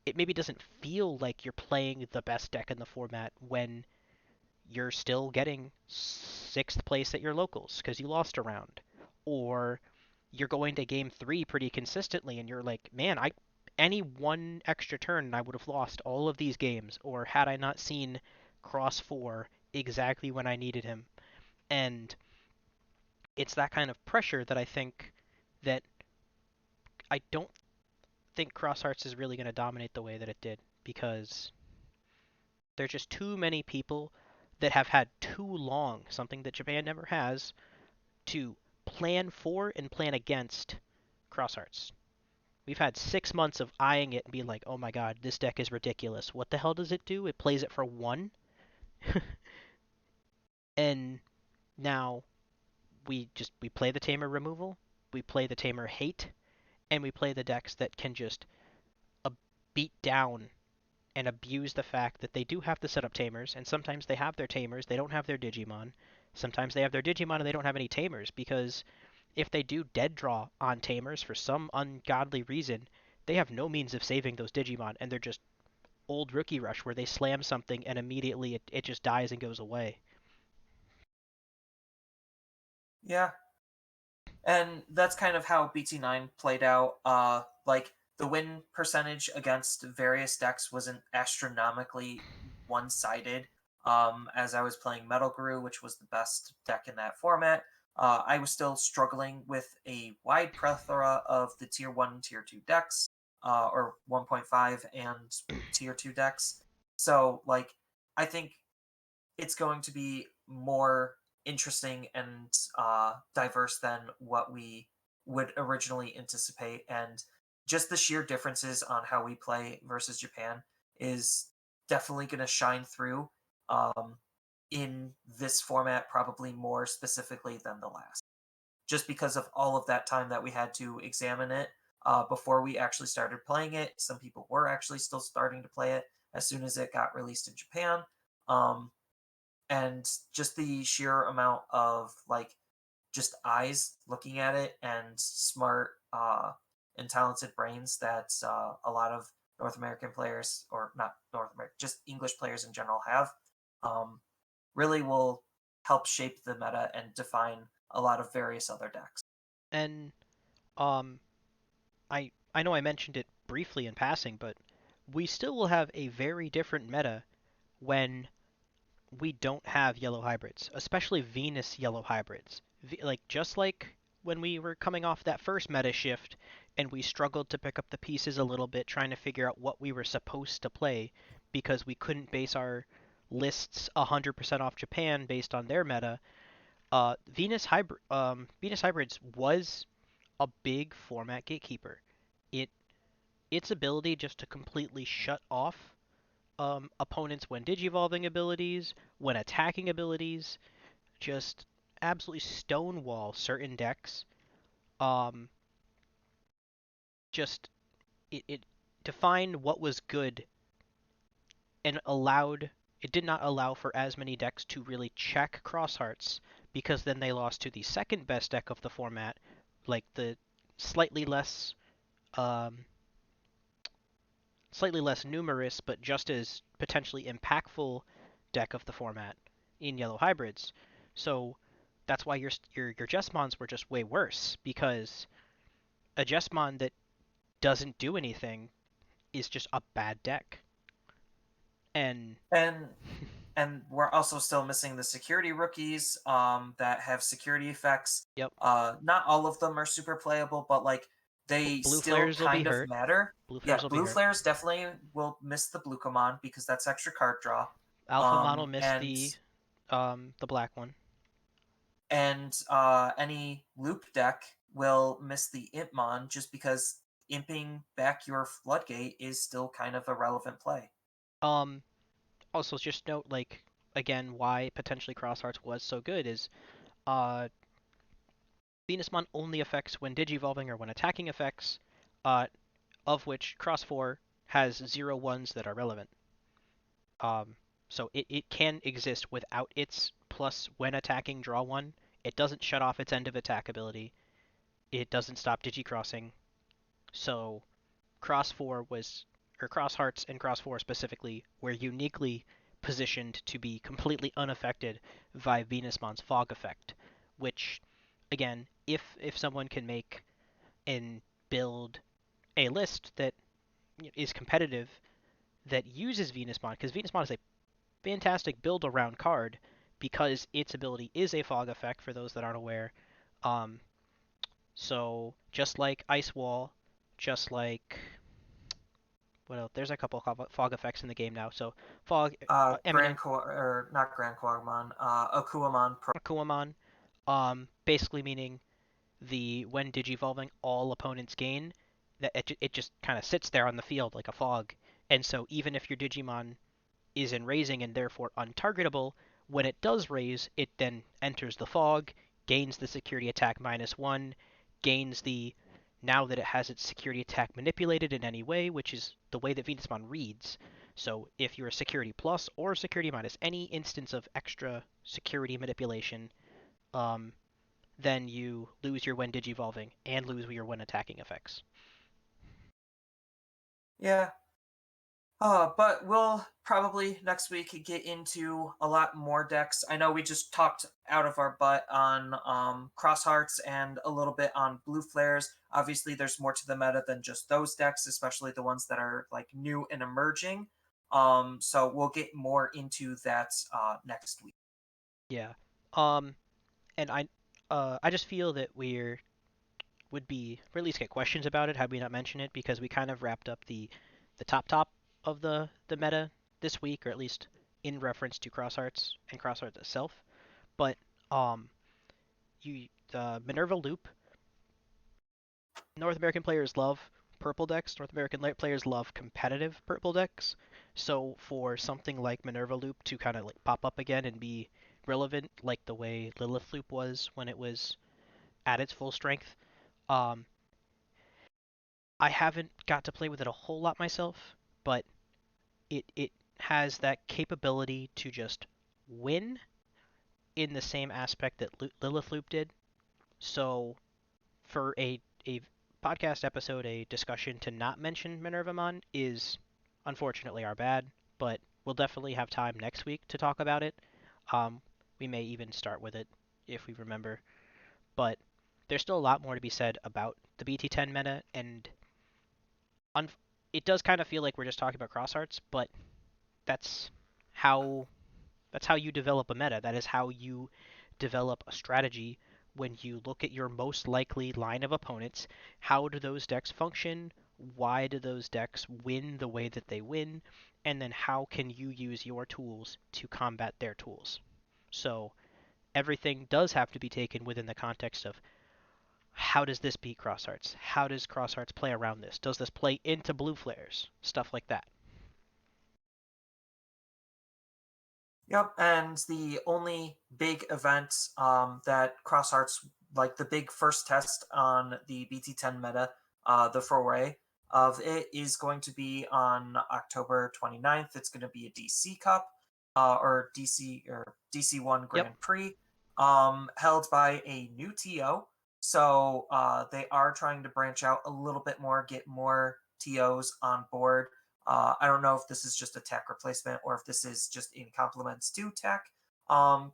it maybe doesn't feel like you're playing the best deck in the format when you're still getting sixth place at your locals because you lost a round, or you're going to game three pretty consistently and you're like, man, I any one extra turn and I would have lost all of these games, or had I not seen cross four exactly when I needed him. And it's that kind of pressure that I think that I don't think Cross Hearts is really going to dominate the way that it did because there's just too many people that have had too long, something that Japan never has, to plan for and plan against Cross Hearts. We've had 6 months of eyeing it and being like, oh my god, this deck is ridiculous. What the hell does it do? It plays it for one? And now we play the Tamer removal, we play the Tamer hate, and we play the decks that can just uh, beat down and abuse the fact that they do have to set up Tamers, and sometimes they have their Tamers, they don't have their Digimon. Sometimes they have their Digimon and they don't have any Tamers, because if they do dead draw on Tamers for some ungodly reason, they have no means of saving those Digimon, and they're just old Rookie Rush where they slam something and immediately it just dies and goes away. Yeah, and that's kind of how BT9 played out. Like the win percentage against various decks wasn't astronomically one-sided. As I was playing Metal Guru, which was the best deck in that format, I was still struggling with a wide plethora of the tier one, tier two decks, or 1.5 and tier two decks. So, like, I think it's going to be more interesting and diverse than what we would originally anticipate. And just the sheer differences on how we play versus Japan is definitely going to shine through in this format, probably more specifically than the last, just because of all of that time that we had to examine it before we actually started playing it. Some people were actually still starting to play it as soon as it got released in Japan. Um, and just the sheer amount of like just eyes looking at it and smart and talented brains that a lot of North American players, or not North American, just English players in general have, um, really will help shape the meta and define a lot of various other decks. And um, I know I mentioned it briefly in passing, but we still will have a very different meta when we don't have yellow hybrids, especially Venus yellow hybrids. Like just like when we were coming off that first meta shift and we struggled to pick up the pieces a little bit trying to figure out what we were supposed to play because we couldn't base our lists 100% off Japan based on their meta. Venus hybrids was a big format gatekeeper. It its ability just to completely shut off opponents when digivolving abilities, when attacking abilities, just absolutely stonewall certain decks. Um, just it defined what was good and allowed it did not allow for as many decks to really check Crosshearts because then they lost to the second best deck of the format, like the slightly less um, slightly less numerous but just as potentially impactful deck of the format in yellow hybrids. So that's why your Jesmons were just way worse because a Jesmon that doesn't do anything is just a bad deck. And And we're also still missing the security rookies that have security effects. yep, Not all of them are super playable, but like they blue still flares will be kind of hurt. matter. Blue Yeah, flares will be blue hurt. flares definitely will miss the blue command because that's extra card draw. Alpha Mon will miss And the black one. any loop deck will miss the Impmon just because imping back your floodgate is still kind of a relevant play. Um, Also just note like again why potentially Crosshearts was so good is uh Venusmon only affects when digivolving or when attacking effects, uh, of which Cross 4 has 0 1s that are relevant. Um, so it can exist without its plus when attacking draw 1. It doesn't shut off its end of attack ability. It doesn't stop digicrossing. So Cross 4 was, or Cross Hearts and Cross 4 specifically, were uniquely positioned to be completely unaffected by Venusmon's fog effect, which, again, if someone can make and build a list that is competitive that uses Venusmon, because Venusmon is a fantastic build around card because its ability is a fog effect for those that aren't aware. Um, so just like Ice Wall, just like what else? There's a couple of fog effects in the game now. So fog, Grand eminent, or not Grand Quagmon, Akuamon Pro. Akuamon, basically meaning the when digivolving all opponents gain that it just kind of sits there on the field like a fog. And so even if your Digimon is in raising and therefore untargetable, when it does raise, it then enters the fog, gains the security attack -1, gains the now that it has its security attack manipulated in any way, which is the way that Venusmon reads. So if you're a security plus or security minus any instance of extra security manipulation, um, then you lose your when digivolving and lose your when attacking effects. Yeah, But we'll probably next week get into a lot more decks. I know we just talked out of our butt on cross hearts and a little bit on blue flares. Obviously, there's more to the meta than just those decks, especially the ones that are like new and emerging. So we'll get more into that next week. Yeah. And I just feel that we're would be, or at least get questions about it had we not mention it, because we kind of wrapped up the top of the meta this week, or at least in reference to Crosshearts and Crosshearts itself. But um, the Minerva Loop, North American players love purple decks. North American players love competitive purple decks. So for something like Minerva Loop to kind of like pop up again and be relevant, like the way Lilith Loop was when it was at its full strength, um, I haven't got to play with it a whole lot myself, but it has that capability to just win in the same aspect that Lilith Loop did. So for a podcast episode, a discussion to not mention Minervamon is unfortunately our bad, but we'll definitely have time next week to talk about it. Um, we may even start with it if we remember, but there's still a lot more to be said about the BT10 meta, and un- it does kind of feel like we're just talking about crosshearts, but that's how that's how you develop a meta. That is how you develop a strategy when you look at your most likely line of opponents. How do those decks function? Why do those decks win the way that they win? And then how can you use your tools to combat their tools? So everything does have to be taken within the context of how does this beat Crosshearts? How does Crosshearts play around this? Does this play into blue flares? Stuff like that. Yep, and the only big event that CrossArts, like the big first test on the BT10 meta, the foray of it is going to be on October 29th. It's going to be a DC Cup or DC1 Yep. Grand Prix held by a new TO. So they are trying to branch out a little bit more, get more TOs on board. I don't know if this is just a tech replacement or if this is just in compliments to tech.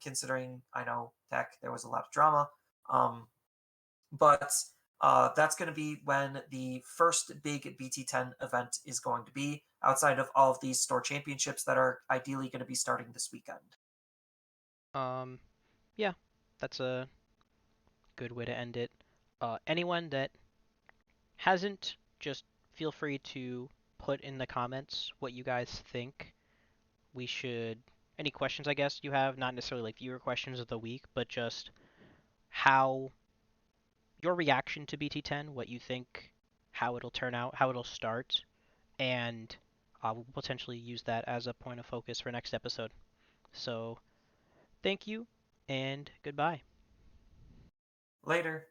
Considering I know tech, there was a lot of drama. Um, but that's going to be when the first big BT10 event is going to be outside of all of these store championships that are ideally going to be starting this weekend. Um, yeah, that's a good way to end it. Anyone that hasn't, just feel free to put in the comments what you guys think we should. Any questions, I guess, you have, not necessarily like viewer questions of the week, but just how your reaction to BT10, what you think, how it'll turn out, how it'll start, and we'll potentially use that as a point of focus for next episode. So, thank you, and goodbye. Later.